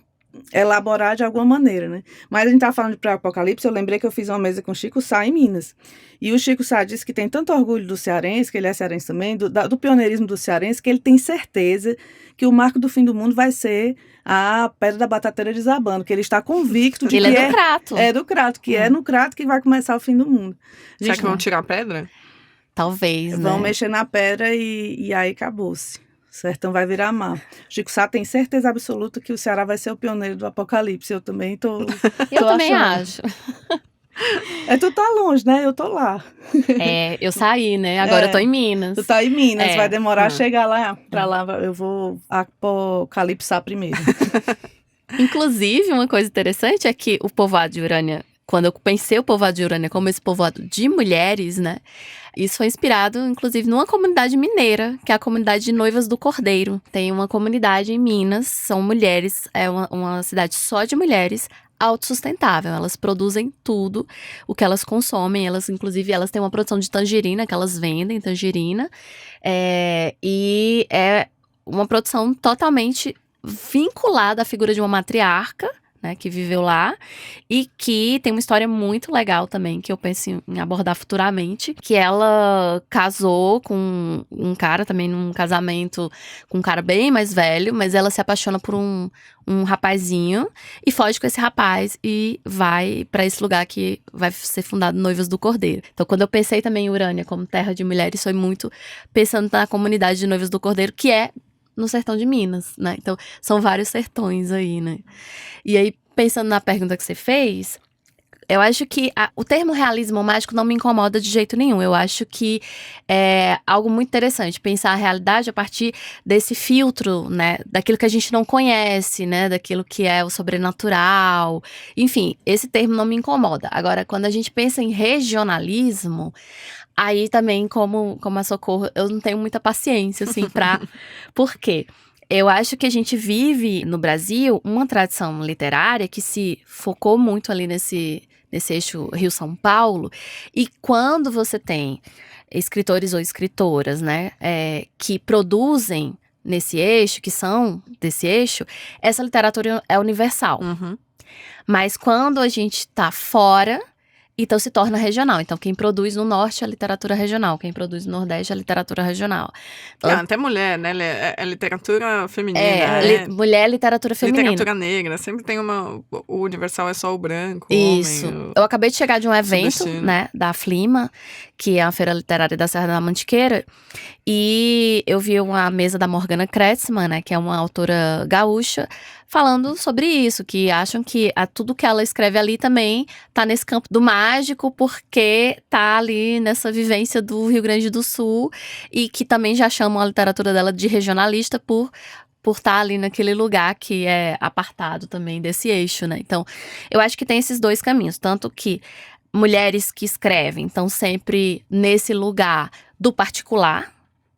elaborar de alguma maneira, né? Mas a gente tá falando de pré-apocalipse, eu lembrei que eu fiz uma mesa com o Chico Sá em Minas. E o Chico Sá disse que tem tanto orgulho do cearense, que ele é cearense também, do pioneirismo do cearense, que ele tem certeza que o marco do fim do mundo vai ser a Pedra da Batateira desabando, que ele está convicto de Ele que é do Crato. É do Crato, que é no Crato que vai começar o fim do mundo. Será que vão tirar a pedra? Talvez, Vão né? mexer na pedra e aí acabou-se. O sertão vai virar mar. Chico Sá tem certeza absoluta que o Ceará vai ser o pioneiro do apocalipse. Eu também tô Eu também achando. acho. Tu tá longe, né? Eu tô lá. Eu saí, né? Agora eu tô em Minas. Tu tá em Minas, É. vai demorar a chegar lá. Pra lá eu vou apocalipsar primeiro. Inclusive, uma coisa interessante é que o povoado de Urânia, quando eu pensei o povoado de Urânia como esse povoado de mulheres, né? Isso foi inspirado, inclusive, numa comunidade mineira, que é a comunidade de Noivas do Cordeiro. Tem uma comunidade em Minas, são mulheres, é uma cidade só de mulheres, autossustentável. Elas produzem tudo o que elas consomem. Inclusive, elas têm uma produção de tangerina, que elas vendem tangerina. E é uma produção totalmente vinculada à figura de uma matriarca, né, que viveu lá, e que tem uma história muito legal também, que eu penso em abordar futuramente, que ela casou com um cara também num casamento com um cara bem mais velho, mas ela se apaixona por um rapazinho e foge com esse rapaz e vai pra esse lugar que vai ser fundado Noivas do Cordeiro. Então, quando eu pensei também em Urânia como terra de mulheres, foi muito pensando na comunidade de Noivas do Cordeiro, que é no sertão de Minas, né? Então, são vários sertões aí, né? E aí, pensando na pergunta que você fez, eu acho que o termo realismo mágico não me incomoda de jeito nenhum. Eu acho que é algo muito interessante, pensar a realidade a partir desse filtro, né? Daquilo que a gente não conhece, né? Daquilo que é o sobrenatural. Enfim, esse termo não me incomoda. Agora, quando a gente pensa em regionalismo, aí também, como a Socorro, eu não tenho muita paciência, assim, Por quê? Eu acho que a gente vive no Brasil uma tradição literária que se focou muito ali nesse eixo Rio-São Paulo. E quando você tem escritores ou escritoras, né, que produzem nesse eixo, que são desse eixo, essa literatura é universal. Uhum. Mas quando a gente tá fora, então se torna regional. Então, quem produz no norte é a literatura regional, quem produz no nordeste é a literatura regional. Então, Até mulher, né? É literatura feminina. né? Mulher é literatura feminina. Literatura negra. Sempre tem o universal é só o branco, o Isso. homem. Eu acabei de chegar de um evento, Sudestino. né, da Flima, que é a Feira Literária da Serra da Mantiqueira, e eu vi uma mesa da Morgana Kretzmann, né, que é uma autora gaúcha, falando sobre isso, que acham que tudo que ela escreve ali também tá nesse campo do mágico, porque tá ali nessa vivência do Rio Grande do Sul, e que também já chamam a literatura dela de regionalista por estar ali naquele lugar que é apartado também desse eixo, né? Então, eu acho que tem esses dois caminhos, tanto que mulheres que escrevem estão sempre nesse lugar do particular,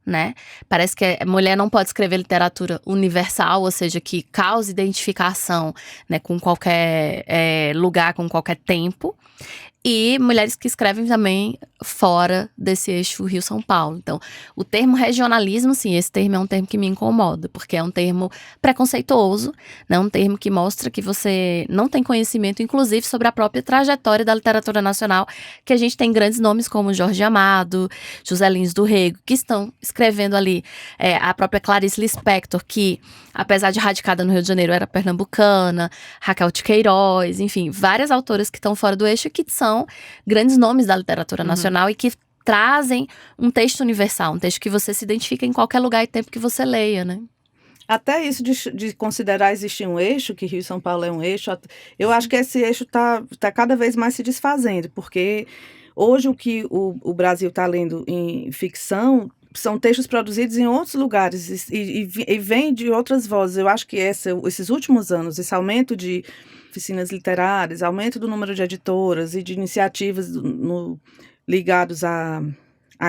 né? Parece que a mulher não pode escrever literatura universal, ou seja, que cause identificação, né, com qualquer lugar, com qualquer tempo. E mulheres que escrevem também fora desse eixo Rio-São Paulo. Então, o termo regionalismo, sim, esse termo é um termo que me incomoda, porque é um termo preconceituoso, né? Um termo que mostra que você não tem conhecimento, inclusive, sobre a própria trajetória da literatura nacional, que a gente tem grandes nomes como Jorge Amado, José Lins do Rego, que estão escrevendo ali, a própria Clarice Lispector, que, apesar de radicada no Rio de Janeiro, era pernambucana, Raquel de Queiroz, enfim, várias autoras que estão fora do eixo que são grandes nomes da literatura nacional e que trazem um texto universal, um texto que você se identifica em qualquer lugar e tempo que você leia, né? Até isso de considerar existir um eixo, que Rio e São Paulo é um eixo, eu acho que esse eixo tá cada vez mais se desfazendo, porque hoje o que o Brasil está lendo em ficção são textos produzidos em outros lugares e vem de outras vozes. Eu acho que esses últimos anos, esse aumento de oficinas literárias, aumento do número de editoras e de iniciativas ligados à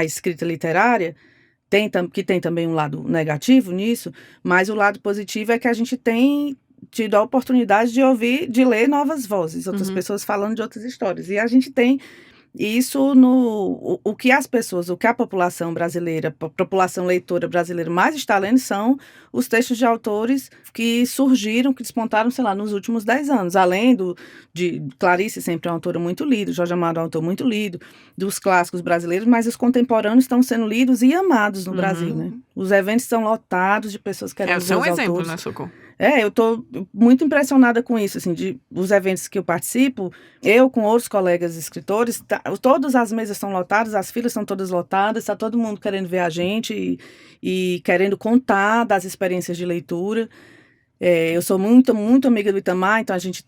escrita literária, que tem também um lado negativo nisso, mas o lado positivo é que a gente tem tido a oportunidade de ler novas vozes, outras pessoas falando de outras histórias. E a gente tem E isso, o que as pessoas, o que a população brasileira, a população leitora brasileira mais está lendo são os textos de autores que surgiram, que despontaram, sei lá, nos últimos 10 anos. Além de Clarice, sempre é uma autora muito lida, Jorge Amado é um autor muito lido, dos clássicos brasileiros, mas os contemporâneos estão sendo lidos e amados no Brasil, né? Os eventos estão lotados de pessoas querendo ver Você é um os exemplo, autores. né, Socorro? Eu estou muito impressionada com isso, assim, os eventos que eu participo, eu com outros colegas escritores, todas as mesas estão lotadas, as filas estão todas lotadas, está todo mundo querendo ver a gente e querendo contar das experiências de leitura. Eu sou muito, muito amiga do Itamar, então a gente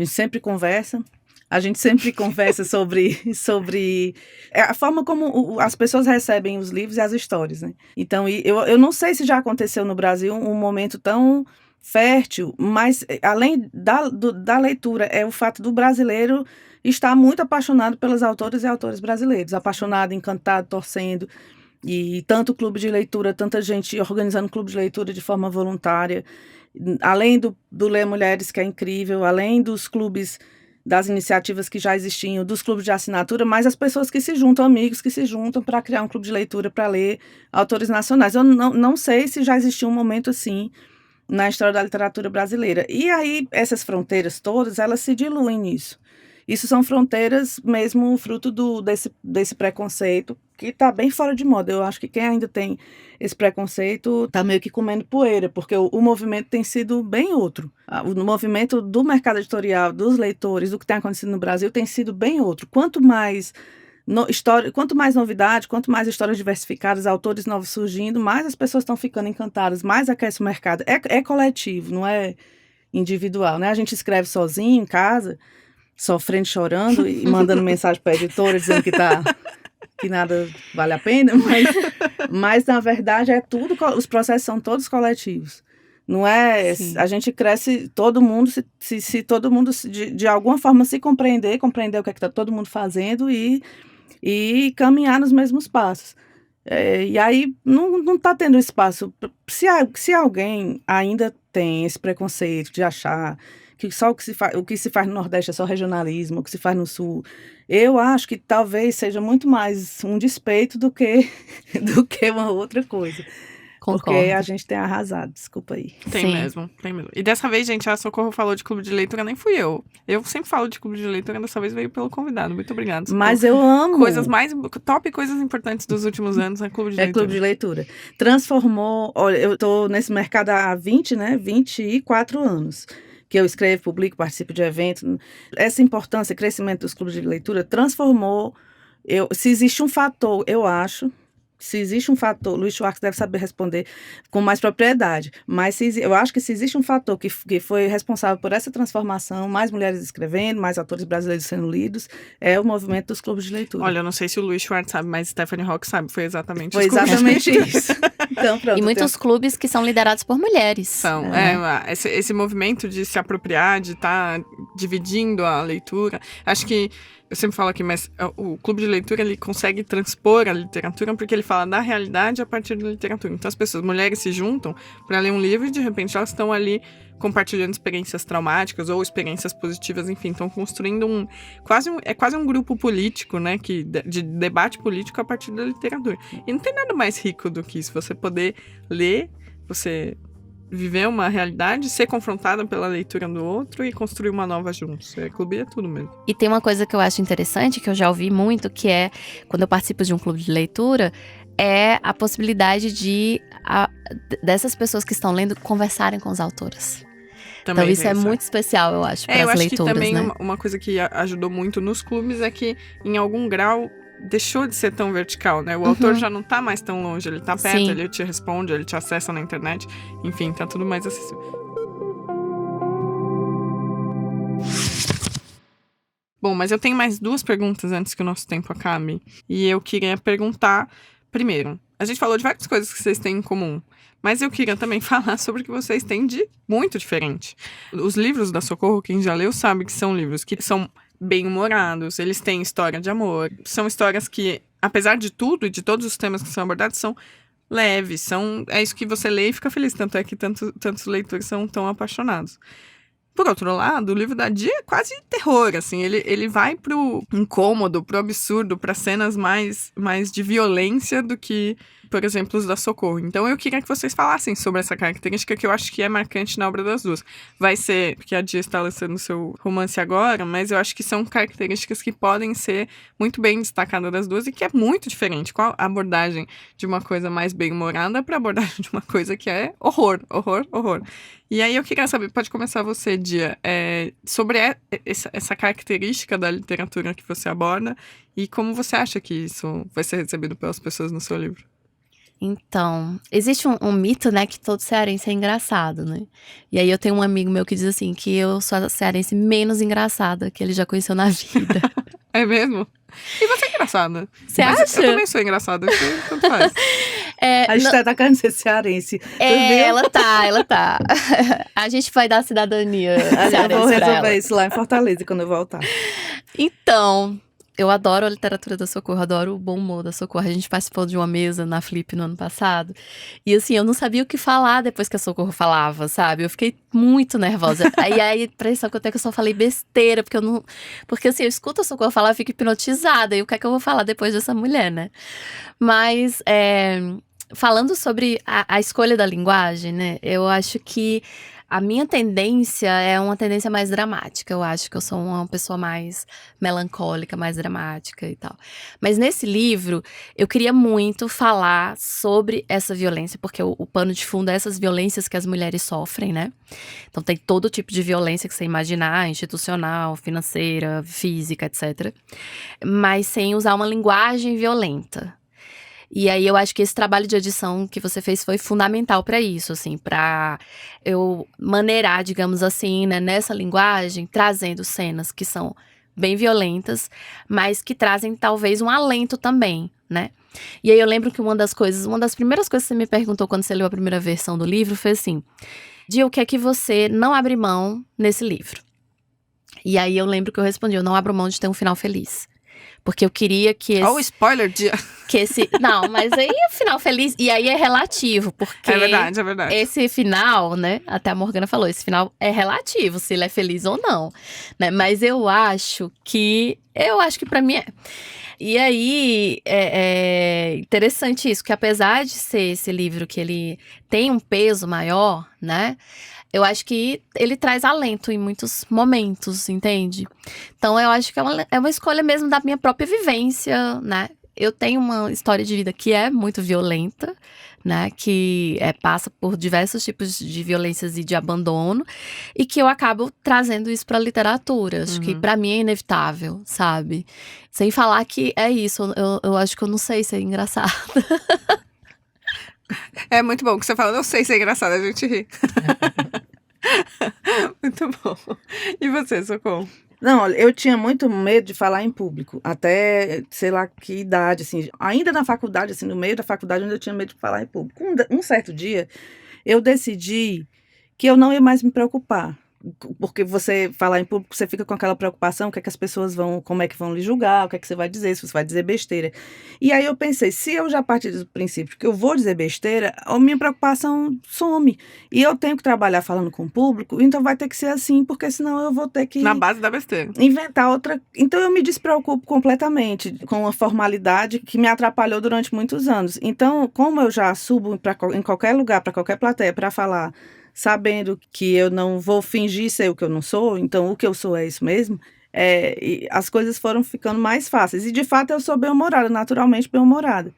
sempre conversa. A gente sempre conversa sobre a forma como as pessoas recebem os livros e as histórias, né? Então, eu não sei se já aconteceu no Brasil um momento tão fértil, mas além da leitura, é o fato do brasileiro estar muito apaixonado pelos autores e autores brasileiros, apaixonado, encantado, torcendo. E tanto clube de leitura, tanta gente organizando clube de leitura de forma voluntária, além do Ler Mulheres, que é incrível, além dos clubes, das iniciativas que já existiam, dos clubes de assinatura, mas as pessoas que se juntam, amigos que se juntam para criar um clube de leitura para ler autores nacionais. Eu não sei se já existiu um momento assim na história da literatura brasileira. E aí, essas fronteiras todas, elas se diluem nisso. Isso são fronteiras mesmo fruto desse preconceito que está bem fora de moda. Eu acho que quem ainda tem esse preconceito está meio que comendo poeira, porque o movimento tem sido bem outro. O movimento do mercado editorial, dos leitores, do que tem acontecido no Brasil, tem sido bem outro. Quanto mais novidade, quanto mais histórias diversificadas, autores novos surgindo, mais as pessoas estão ficando encantadas, mais aquece o mercado. É coletivo, não é individual, né? A gente escreve sozinho em casa, sofrendo, chorando e mandando mensagem para a editora dizendo que nada vale a pena, mas na verdade os processos são todos coletivos. Não é? Sim. A gente cresce, todo mundo, se todo mundo de alguma forma se compreender o que está todo mundo fazendo e caminhar nos mesmos passos. E aí não está tendo espaço. Se alguém ainda tem esse preconceito de achar que só o que se faz no Nordeste é só regionalismo, o que se faz no Sul, eu acho que talvez seja muito mais um despeito do que uma outra coisa. Concordo. Porque a gente tem arrasado, desculpa aí. Tem mesmo. E dessa vez, gente, a Socorro falou de clube de leitura, nem fui eu. Eu sempre falo de clube de leitura, dessa vez veio pelo convidado. Muito obrigada, Socorro. Mas eu amo. Coisas mais top, coisas importantes dos últimos anos é clube de leitura. Clube de leitura. Transformou, olha, eu tô nesse mercado há 24 anos. Que eu escrevo, publico, participo de eventos. Essa importância, crescimento dos clubes de leitura transformou. Se existe um fator, eu acho. Se existe um fator, Luiz Schwartz deve saber responder com mais propriedade, mas eu acho que se existe um fator que foi responsável por essa transformação, mais mulheres escrevendo, mais autores brasileiros sendo lidos, é o movimento dos clubes de leitura. Olha, eu não sei se o Luiz Schwartz sabe, mas Stephanie Rock sabe, foi exatamente isso. Então, pronto, e muitos clubes que são liderados por mulheres. São, esse movimento de se apropriar, de estar dividindo a leitura, acho que eu sempre falo aqui, mas o clube de leitura, ele consegue transpor a literatura porque ele fala da realidade a partir da literatura. Então, as mulheres se juntam para ler um livro e, de repente, elas estão ali compartilhando experiências traumáticas ou experiências positivas, enfim, estão construindo quase um grupo político, né, de debate político a partir da literatura. E não tem nada mais rico do que isso, você poder ler, você viver uma realidade, ser confrontada pela leitura do outro e construir uma nova juntos. Clube é tudo mesmo. E tem uma coisa que eu acho interessante, que eu já ouvi muito, que é, quando eu participo de um clube de leitura, é a possibilidade dessas pessoas que estão lendo conversarem com os autores. Também então isso é muito especial, eu acho, para as leituras, que também, né? Uma coisa que ajudou muito nos clubes é que, em algum grau, deixou de ser tão vertical, né? O autor já não tá mais tão longe, ele tá perto, Sim. Ele te responde, ele te acessa na internet, enfim, tá tudo mais acessível. Bom, mas eu tenho mais 2 perguntas antes que o nosso tempo acabe. E eu queria perguntar, primeiro, a gente falou de várias coisas que vocês têm em comum, mas eu queria também falar sobre o que vocês têm de muito diferente. Os livros da Socorro, quem já leu sabe que são livros que são bem-humorados, eles têm história de amor, são histórias que, apesar de tudo e de todos os temas que são abordados, são leves, é isso que você lê e fica feliz, tanto é que tantos leitores são tão apaixonados. Por outro lado, o livro da Dia é quase terror terror, assim. Ele vai pro incômodo, pro absurdo, pra cenas mais de violência do que, por exemplo, os da Socorro. Então eu queria que vocês falassem sobre essa característica que eu acho que é marcante na obra das duas. Vai ser, porque a Dia está lançando o seu romance agora, mas eu acho que são características que podem ser muito bem destacadas das duas e que é muito diferente. Qual a abordagem de uma coisa mais bem-humorada pra abordagem de uma coisa que é horror. E aí eu queria saber, pode começar você, Dia, sobre essa característica da literatura que você aborda e como você acha que isso vai ser recebido pelas pessoas no seu livro. Então, existe um mito, né, que todo cearense é engraçado, né? E aí eu tenho um amigo meu que diz assim, que eu sou a cearense menos engraçada que ele já conheceu na vida. É mesmo? E você é engraçada. Você Mas acha? eu também sou engraçada, porque tanto faz. A gente tá querendo ser cearense. Ela tá. A gente vai dar cidadania Eu vou cearense pra resolver ela. isso lá em Fortaleza quando eu voltar. Então, eu adoro a literatura da Socorro, adoro o bom humor da Socorro. A gente participou de uma mesa na Flip no ano passado. E assim, eu não sabia o que falar depois que a Socorro falava, sabe? Eu fiquei muito nervosa. Aí a impressão que eu tenho é que eu só falei besteira, porque eu não. Porque assim, eu escuto a Socorro falar, eu fico hipnotizada. E o que é que eu vou falar depois dessa mulher, né? Mas, falando sobre a escolha da linguagem, né? Eu acho que a minha tendência é uma tendência mais dramática. Eu acho que eu sou uma pessoa mais melancólica, mais dramática e tal. Mas nesse livro, eu queria muito falar sobre essa violência, porque o pano de fundo é essas violências que as mulheres sofrem, né? Então tem todo tipo de violência que você imaginar, institucional, financeira, física, etc. Mas sem usar uma linguagem violenta. E aí eu acho que esse trabalho de edição que você fez foi fundamental pra isso, assim, pra eu maneirar, digamos assim, né, nessa linguagem, trazendo cenas que são bem violentas, mas que trazem talvez um alento também, né? E aí eu lembro que uma das primeiras coisas que você me perguntou quando você leu a primeira versão do livro foi assim: Dia, o que é que você não abre mão nesse livro? E aí eu lembro que eu respondi: eu não abro mão de ter um final feliz. Porque eu queria que esse... Olha o spoiler, Dia. Não, mas aí o final feliz... E aí é relativo, porque... É verdade. Esse final, né? Até a Morgana falou, esse final é relativo, se ele é feliz ou não, né? Mas eu acho que pra mim é. E aí, é interessante isso, que apesar de ser esse livro que ele tem um peso maior, né? Eu acho que ele traz alento em muitos momentos, entende? Então eu acho que é uma escolha mesmo da minha própria vivência, né? Eu tenho uma história de vida que é muito violenta, né? Que passa por diversos tipos de violências e de abandono. E que eu acabo trazendo isso pra literatura. Acho que pra mim é inevitável, sabe? Sem falar que é isso, eu acho que eu não sei ser engraçada. É muito bom que você fala, não sei se é engraçado, a gente ri. Muito bom. E você, Socorro? Não, olha, eu tinha muito medo de falar em público, até sei lá que idade, assim, ainda na faculdade, assim, no meio da faculdade, eu tinha medo de falar em público. Um certo dia, eu decidi que eu não ia mais me preocupar, porque você falar em público, você fica com aquela preocupação, o que é que as pessoas como é que vão lhe julgar, o que é que você vai dizer, se você vai dizer besteira. E aí eu pensei, se eu já partir do princípio que eu vou dizer besteira, a minha preocupação some. E eu tenho que trabalhar falando com o público, então vai ter que ser assim, porque senão eu vou ter que... Na base da besteira. Inventar outra... Então eu me despreocupo completamente com uma formalidade que me atrapalhou durante muitos anos. Então, como eu já subo em qualquer lugar, para qualquer plateia, para falar... sabendo que eu não vou fingir ser o que eu não sou, então o que eu sou é isso mesmo, e as coisas foram ficando mais fáceis. E, de fato, eu sou bem-humorada, naturalmente bem-humorada.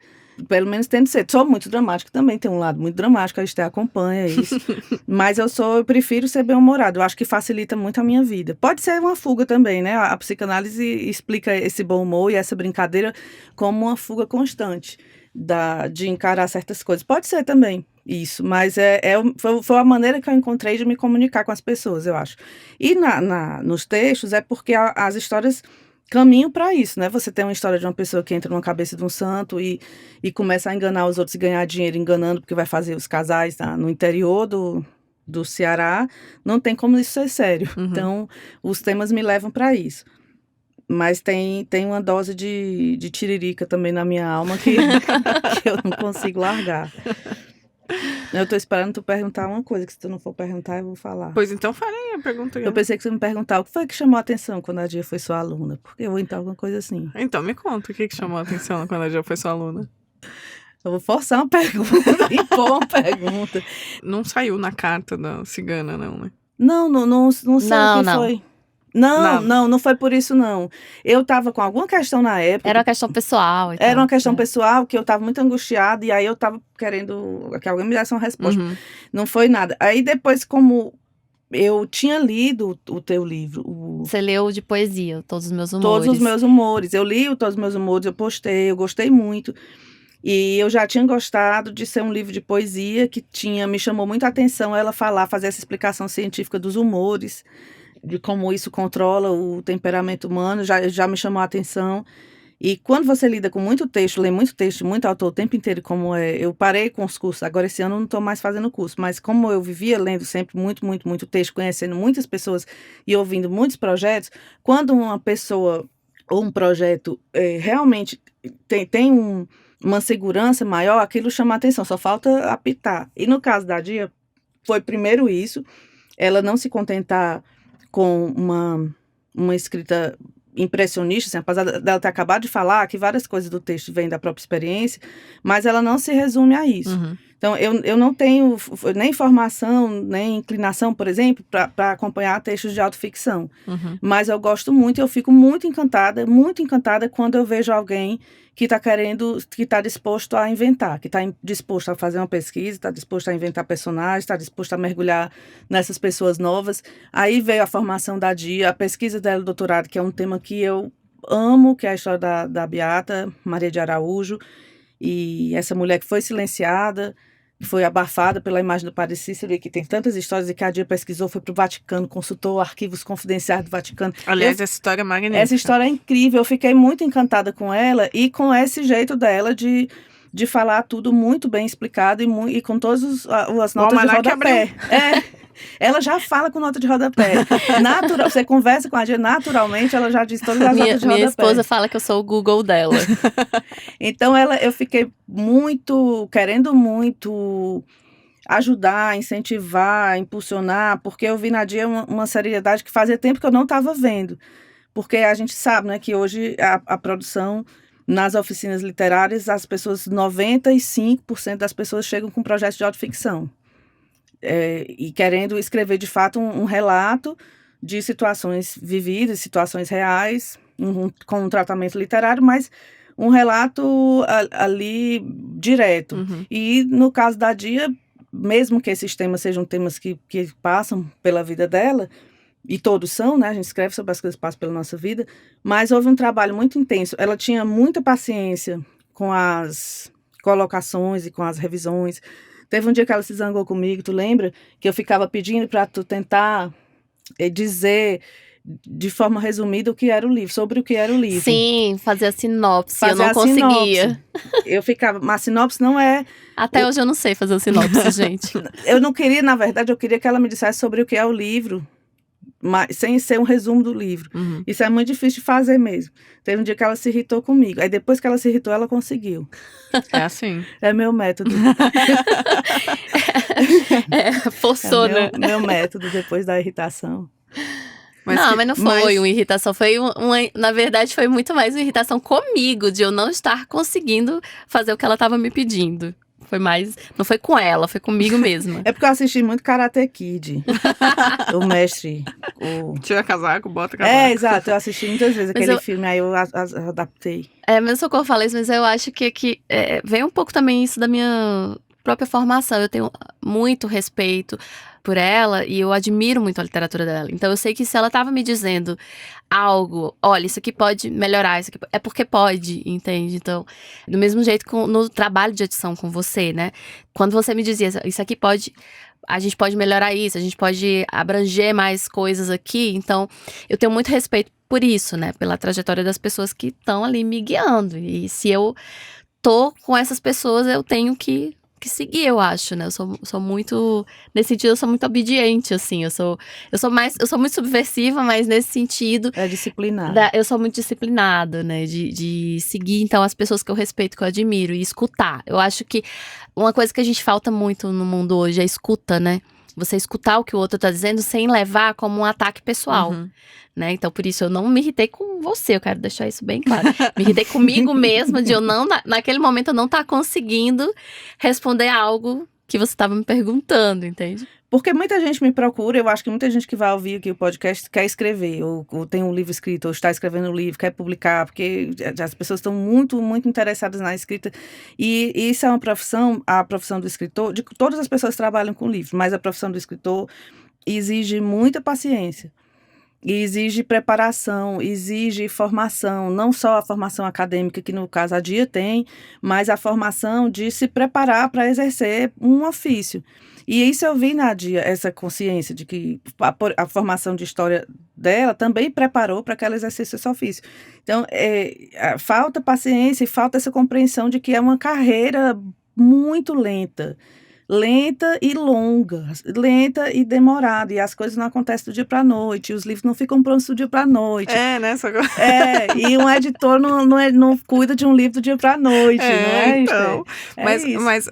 Pelo menos tendo de ser. Sou muito dramática também, tem um lado muito dramático, a gente acompanha isso. Mas eu prefiro ser bem-humorada, eu acho que facilita muito a minha vida. Pode ser uma fuga também, né? A psicanálise explica esse bom humor e essa brincadeira como uma fuga constante de encarar certas coisas. Pode ser também. Isso, mas foi a maneira que eu encontrei de me comunicar com as pessoas, eu acho. E nos textos é porque as histórias caminham para isso, né? Você tem uma história de uma pessoa que entra numa cabeça de um santo e começa a enganar os outros e ganhar dinheiro enganando, porque vai fazer os casais no interior do Ceará. Não tem como isso ser sério. Então, os temas me levam para isso. Mas tem uma dose de tiririca também na minha alma que eu não consigo largar. Eu tô esperando tu perguntar uma coisa, que se tu não for perguntar, eu vou falar. Pois então, falei a pergunta. Eu pensei que você me perguntar o que foi que chamou a atenção quando a Dia foi sua aluna. Porque eu vou então alguma coisa assim. Então, me conta, o que chamou a atenção quando a Gia foi sua aluna? Eu vou forçar uma pergunta, impor uma pergunta. Não saiu na carta da cigana, não, né? Não sei o que Não. foi. Não foi por isso, não. Eu tava com alguma questão na época. Era uma questão pessoal. Era uma questão pessoal, que eu tava muito angustiada, e aí eu tava querendo que alguém me desse uma resposta. Uhum. Não foi nada. Aí depois, como eu tinha lido o teu livro, Você leu de poesia, Todos os Meus Humores. Todos os Meus Humores. Eu li Todos os Meus Humores, eu postei, eu gostei muito. E eu já tinha gostado de ser um livro de poesia que me chamou muito a atenção ela fazer essa explicação científica dos humores, de como isso controla o temperamento humano, já me chamou a atenção. E quando você lida com muito texto, lê muito texto, muito autor o tempo inteiro, como eu parei com os cursos, agora esse ano eu não estou mais fazendo curso, mas como eu vivia lendo sempre muito texto, conhecendo muitas pessoas e ouvindo muitos projetos, quando uma pessoa ou um projeto realmente tem uma segurança maior, aquilo chama a atenção, só falta apitar. E no caso da Dia, foi primeiro isso, ela não se contentar com uma escrita impressionista, assim, apesar dela ter acabado de falar que várias coisas do texto vêm da própria experiência, mas ela não se resume a isso. Uhum. Então, eu não tenho nem formação, nem inclinação, por exemplo, para acompanhar textos de autoficção. Uhum. Mas eu gosto muito e eu fico muito encantada quando eu vejo alguém que está disposto a inventar, que está disposto a fazer uma pesquisa, está disposto a inventar personagens, está disposto a mergulhar nessas pessoas novas. Aí veio a formação da Dia, a pesquisa dela, doutorado, que é um tema que eu amo, que é a história da Beata Maria de Araújo, e essa mulher que foi silenciada, foi abafada pela imagem do Padre Cícero, e que tem tantas histórias, e que a Dia pesquisou, foi para o Vaticano, consultou arquivos confidenciais do Vaticano. Aliás, essa história é magnífica. Essa história é incrível, eu fiquei muito encantada com ela, e com esse jeito dela de falar tudo muito bem explicado, e com todas as notas de rodapé. Ela já fala com nota de rodapé. Você conversa com a Dia naturalmente, ela já diz todas as notas de rodapé. Minha esposa fala que eu sou o Google dela. Então, eu fiquei querendo muito ajudar, incentivar, impulsionar, porque eu vi na Dia uma seriedade que fazia tempo que eu não estava vendo. Porque a gente sabe, né, que hoje a produção nas oficinas literárias, 95% das pessoas chegam com projetos de autoficção. E querendo escrever, de fato, um relato de situações vividas, situações reais, com um tratamento literário, mas um relato ali direto. Uhum. E no caso da Dia, mesmo que esses temas sejam temas que passam pela vida dela, e todos são, né? A gente escreve sobre as coisas que passam pela nossa vida, mas houve um trabalho muito intenso. Ela tinha muita paciência com as colocações e com as revisões. Teve um dia que ela se zangou comigo, tu lembra? Que eu ficava pedindo para tu tentar dizer de forma resumida sobre o que era o livro. Sim, fazer a sinopse, eu não a conseguia. Sinopse. Eu ficava, mas a sinopse não é... Até hoje eu não sei fazer a sinopse, gente. Eu não queria, na verdade, eu queria que ela me dissesse sobre o que é o livro, mas sem ser um resumo do livro. Uhum. Isso é muito difícil de fazer mesmo. Teve um dia que ela se irritou comigo. Aí depois que ela se irritou, ela conseguiu. É assim. É meu método. Forçou, né? Meu método depois da irritação. Mas não foi uma irritação, foi na verdade foi muito mais uma irritação comigo, de eu não estar conseguindo fazer o que ela estava me pedindo. Foi mais, não foi com ela, foi comigo mesma. É porque eu assisti muito Karate Kid. O mestre. Tira casaco, bota casaco. Exato, eu assisti muitas vezes aquele filme, aí eu adaptei. Mas Socorro fala isso, mas eu acho que vem um pouco também isso da minha própria formação. Eu tenho muito respeito por ela e eu admiro muito a literatura dela. Então eu sei que se ela estava me dizendo algo, olha, isso aqui pode melhorar, isso aqui é porque pode, entende? Então, do mesmo jeito no trabalho de edição com você, né? Quando você me dizia, isso aqui a gente pode melhorar isso, a gente pode abranger mais coisas aqui. Então, eu tenho muito respeito por isso, né? Pela trajetória das pessoas que estão ali me guiando. E se eu tô com essas pessoas, eu tenho que seguir, eu acho, né? Eu sou muito, nesse sentido, eu sou muito obediente, assim. Eu sou muito subversiva, mas nesse sentido, É disciplinado. eu sou muito disciplinada, né? De seguir, então, as pessoas que eu respeito, que eu admiro, e escutar. Eu acho que uma coisa que a gente falta muito no mundo hoje é escuta, né? Você escutar o que o outro tá dizendo sem levar como um ataque pessoal, né? Então, por isso, eu não me irritei com você, eu quero deixar isso bem claro. Me irritei comigo mesma, de eu não, naquele momento, eu não estar conseguindo responder algo que você estava me perguntando, entende? Porque muita gente me procura, eu acho que muita gente que vai ouvir aqui o podcast quer escrever, ou tem um livro escrito, ou está escrevendo um livro, quer publicar, porque as pessoas estão muito, muito interessadas na escrita. E isso é uma profissão, a profissão do escritor, de todas as pessoas trabalham com livro, mas a profissão do escritor exige muita paciência. E exige preparação, exige formação, não só a formação acadêmica, que no caso a Dia tem, mas a formação de se preparar para exercer um ofício. E isso eu vi na Dia, essa consciência de que a formação de história dela também preparou para que ela exercesse esse ofício. Então, falta paciência e falta essa compreensão de que é uma carreira muito lenta e longa, lenta e demorada, e as coisas não acontecem do dia para a noite, e os livros não ficam prontos do dia para a noite. Né? E um editor não cuida de um livro do dia para a noite, não é? Então. Isso. Mas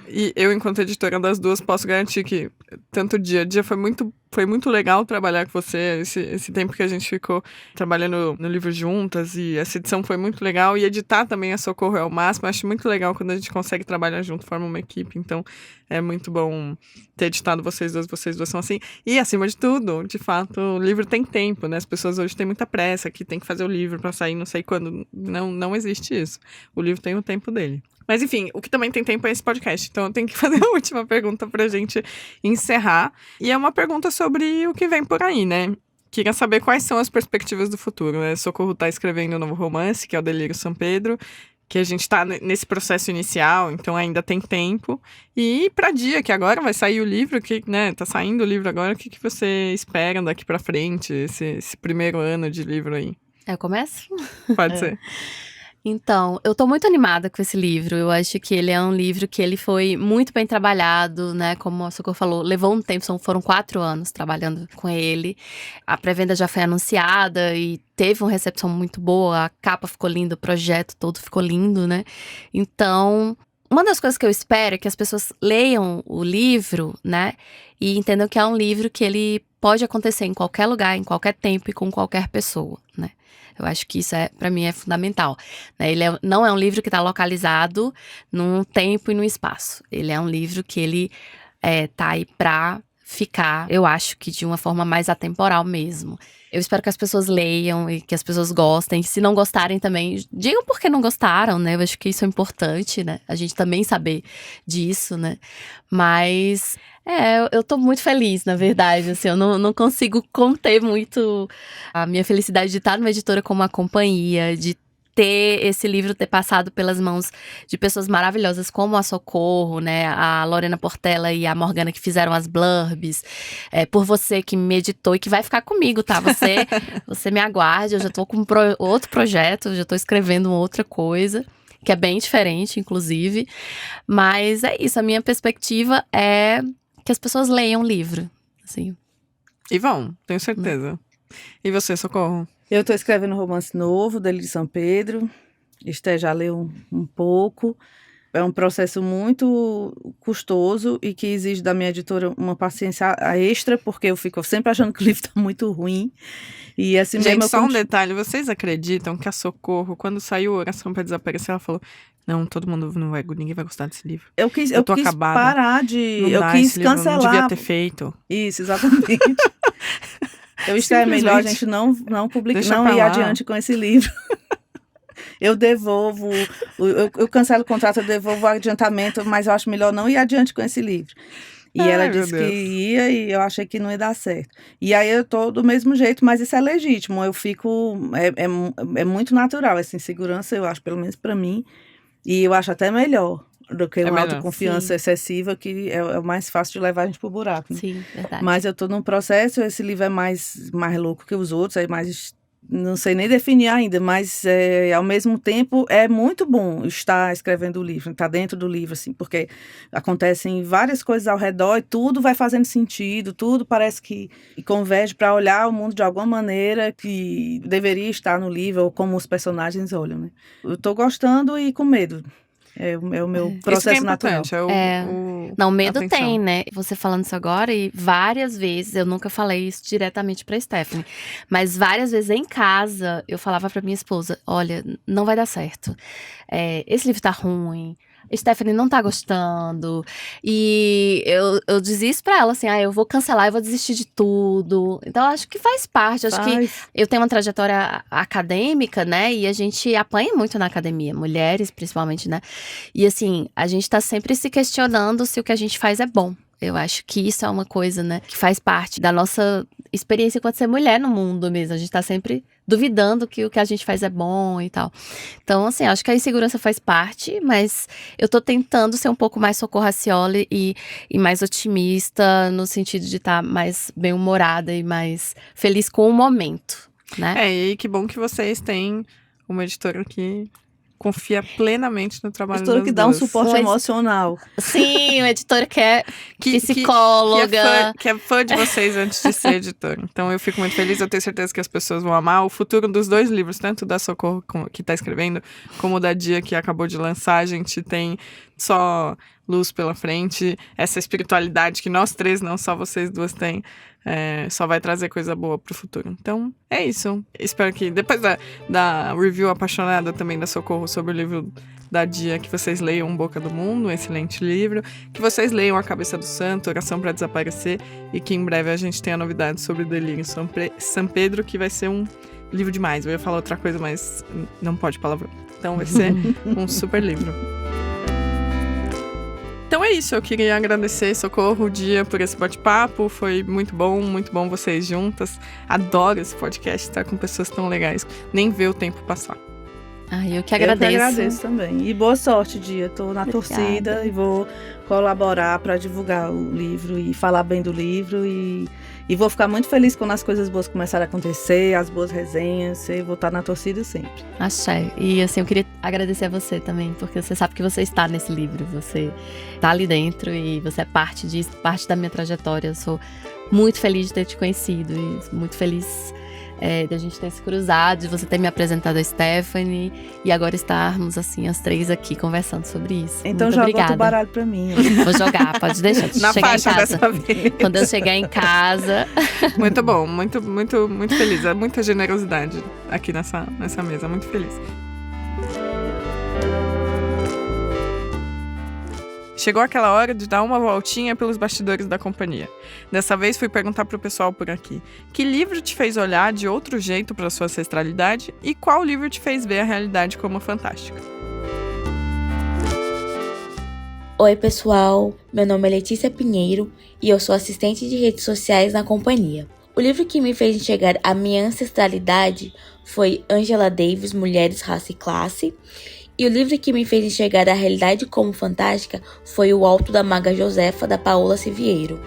e eu, enquanto editora das duas, posso garantir que tanto Dia a Dia foi muito legal trabalhar com você, esse tempo que a gente ficou trabalhando no livro juntas, e essa edição foi muito legal, e editar também a Socorro é o máximo. Eu acho muito legal quando a gente consegue trabalhar junto, forma uma equipe, então é muito bom ter editado vocês duas são assim. E acima de tudo, de fato, o livro tem tempo, né? As pessoas hoje têm muita pressa, que tem que fazer o livro pra sair não sei quando. Não existe isso. O livro tem o tempo dele. Mas enfim, o que também tem tempo é esse podcast. Então eu tenho que fazer a última pergunta pra gente encerrar. E é uma pergunta sobre o que vem por aí, né? Queria saber quais são as perspectivas do futuro, né? Socorro tá escrevendo um novo romance, que é o Delírio São Pedro, que a gente tá nesse processo inicial, então ainda tem tempo. E pra Dia, que agora vai sair o livro, que, né, tá saindo o livro agora, o que você espera daqui pra frente, esse primeiro ano de livro aí? Eu começo? Pode ser. Então, eu tô muito animada com esse livro. Eu acho que ele é um livro que ele foi muito bem trabalhado, né? Como a Socorro falou, levou um tempo, foram 4 anos trabalhando com ele. A pré-venda já foi anunciada e teve uma recepção muito boa. A capa ficou linda, o projeto todo ficou lindo, né? Então, uma das coisas que eu espero é que as pessoas leiam o livro, né? E entendam que é um livro que ele pode acontecer em qualquer lugar, em qualquer tempo e com qualquer pessoa, né? Eu acho que isso, para mim, é fundamental, né? Ele não é um livro que está localizado num tempo e num espaço. Ele é um livro que ele tá aí para ficar, eu acho que de uma forma mais atemporal mesmo. Eu espero que as pessoas leiam e que as pessoas gostem. Se não gostarem também, digam por que não gostaram, né? Eu acho que isso é importante, né? A gente também saber disso, né? Mas eu tô muito feliz, na verdade, assim, eu não consigo conter muito a minha felicidade de estar numa editora como a Companhia, de ter esse livro ter passado pelas mãos de pessoas maravilhosas como a Socorro, né, a Lorena Portela e a Morgana que fizeram as blurbs, por você que me editou e que vai ficar comigo, tá? Você me aguarde, eu já tô com outro projeto, eu já tô escrevendo uma outra coisa, que é bem diferente, inclusive, mas é isso, a minha perspectiva é que as pessoas leiam o livro, assim. E vão, tenho certeza. E você, Socorro? Eu estou escrevendo um romance novo, Delírio São Pedro. Esté já leu um pouco. É um processo muito custoso e que exige da minha editora uma paciência extra, porque eu fico sempre achando que o livro está muito ruim. E assim Gente, mesmo só um detalhe, vocês acreditam que a Socorro, quando saiu Oração para Desaparecer, ela falou: não, todo mundo ninguém vai gostar desse livro. Eu quis acabada. Parar de... Não eu dá, quis esse livro cancelar. Não devia ter feito. Isso, exatamente. É melhor a gente não publicar, não ir adiante com esse livro. Eu devolvo, eu cancelo o contrato, eu devolvo o adiantamento, mas eu acho melhor não ir adiante com esse livro. E ela disse que ia e eu achei que não ia dar certo. E aí eu tô do mesmo jeito, mas isso é legítimo. Eu fico... É muito natural essa insegurança, eu acho, pelo menos pra mim. E eu acho até melhor do que uma autoconfiança excessiva, que é o mais fácil de levar a gente pro buraco. Né? Sim, verdade. Mas eu tô num processo, esse livro é mais louco que os outros, é mais não sei nem definir ainda, mas ao mesmo tempo é muito bom estar escrevendo o livro, estar dentro do livro, assim, porque acontecem várias coisas ao redor e tudo vai fazendo sentido, tudo parece que converge para olhar o mundo de alguma maneira que deveria estar no livro, ou como os personagens olham, né? Eu estou gostando e com medo. É o meu processo isso que é natural. importante, Não, medo atenção. tem, né? Você falando isso agora, e várias vezes, eu nunca falei isso diretamente pra Stephanie, mas várias vezes em casa, eu falava pra minha esposa, olha, não vai dar certo. Esse livro tá ruim, Stephanie não tá gostando. E eu dizia isso pra ela, assim, eu vou cancelar, eu vou desistir de tudo. Então, eu acho que faz parte. Acho que eu tenho uma trajetória acadêmica, né? E a gente apanha muito na academia, mulheres principalmente, né? E assim, a gente tá sempre se questionando se o que a gente faz é bom. Eu acho que isso é uma coisa, né, que faz parte da nossa experiência enquanto ser mulher no mundo mesmo. A gente tá sempre duvidando que o que a gente faz é bom e tal. Então, assim, acho que a insegurança faz parte, mas eu tô tentando ser um pouco mais Socorro Racioli e mais otimista, no sentido de estar mais bem-humorada e mais feliz com o momento, né? E que bom que vocês têm uma editora que confia plenamente no trabalho das Editora que dá um duas. suporte emocional. Sim, uma editora que é psicóloga. Que é fã de vocês antes de ser editora. Então eu fico muito feliz, eu tenho certeza que as pessoas vão amar. O futuro dos dois livros, tanto da Socorro que tá escrevendo, como da Dia que acabou de lançar, a gente tem só luz pela frente. Essa espiritualidade que nós três, não só vocês duas, têm. Só vai trazer coisa boa pro futuro. Então, é isso. Espero que depois da review apaixonada também da Socorro sobre o livro da Dia, que vocês leiam Boca do Mundo, um excelente livro, que vocês leiam A Cabeça do Santo, Oração para Desaparecer, e que em breve a gente tenha novidades sobre o Delírio São Pedro, que vai ser um livro demais. Eu ia falar outra coisa, mas não pode palavrão. Então vai ser um super livro. Então é isso, eu queria agradecer Socorro, Dia, por esse bate-papo, foi muito bom vocês juntas. Adoro esse podcast, estar com pessoas tão legais, nem ver o tempo passar. Eu que agradeço. Eu que agradeço também. E boa sorte, Dia, tô na torcida e vou colaborar para divulgar o livro e falar bem do livro e vou ficar muito feliz quando as coisas boas começarem a acontecer, as boas resenhas, e vou estar na torcida sempre. Axé. E assim, eu queria agradecer a você também, porque você sabe que você está nesse livro, você está ali dentro e você é parte disso, parte da minha trajetória. Eu sou muito feliz de ter te conhecido e muito feliz de a gente ter se cruzado, de você ter me apresentado a Stephanie e agora estarmos, assim, as três aqui conversando sobre isso. Então muito já obrigada. bota o baralho pra mim. Vou jogar, pode deixar. Na chegar faixa em casa. dessa vez. Quando eu chegar em casa. Muito bom, muito feliz. É muita generosidade aqui nessa mesa, muito feliz. Chegou aquela hora de dar uma voltinha pelos bastidores da companhia. Dessa vez fui perguntar pro pessoal por aqui: que livro te fez olhar de outro jeito para sua ancestralidade e qual livro te fez ver a realidade como fantástica? Oi pessoal, meu nome é Letícia Pinheiro e eu sou assistente de redes sociais na companhia. O livro que me fez enxergar a minha ancestralidade foi Angela Davis, Mulheres, Raça e Classe. E o livro que me fez enxergar a realidade como fantástica foi O Alto da Maga Josefa, da Paola Siviero.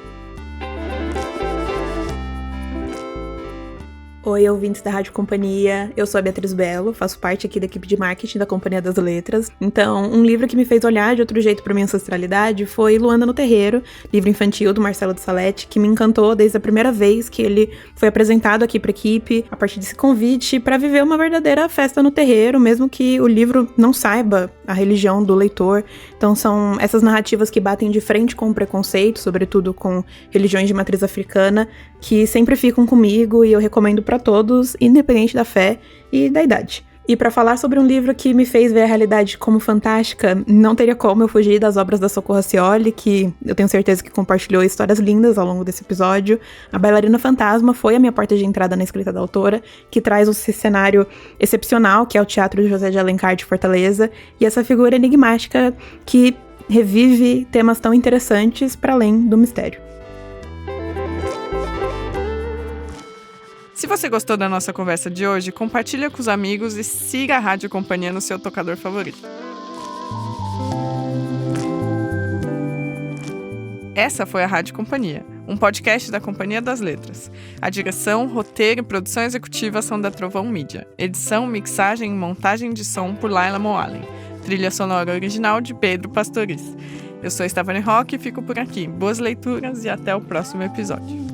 Oi, ouvintes da Rádio Companhia, eu sou a Beatriz Belo, faço parte aqui da equipe de marketing da Companhia das Letras. Então, um livro que me fez olhar de outro jeito para minha ancestralidade foi Luanda no Terreiro, livro infantil do Marcelo de Salete, que me encantou desde a primeira vez que ele foi apresentado aqui para a equipe, a partir desse convite para viver uma verdadeira festa no terreiro, mesmo que o livro não saiba a religião do leitor. Então, são essas narrativas que batem de frente com o preconceito, sobretudo com religiões de matriz africana, que sempre ficam comigo e eu recomendo para todos, independente da fé e da idade. E para falar sobre um livro que me fez ver a realidade como fantástica, não teria como eu fugir das obras da Socorro Racioli, que eu tenho certeza que compartilhou histórias lindas ao longo desse episódio. A Bailarina Fantasma foi a minha porta de entrada na escrita da autora, que traz esse cenário excepcional, que é o Teatro de José de Alencar de Fortaleza, e essa figura enigmática que revive temas tão interessantes para além do mistério. Se você gostou da nossa conversa de hoje, compartilha com os amigos e siga a Rádio Companhia no seu tocador favorito. Essa foi a Rádio Companhia, um podcast da Companhia das Letras. A direção, roteiro e produção executiva são da Trovão Mídia. Edição, mixagem e montagem de som por Laila Moalen. Trilha sonora original de Pedro Pastoriz. Eu sou Stephanie Roque e fico por aqui. Boas leituras e até o próximo episódio.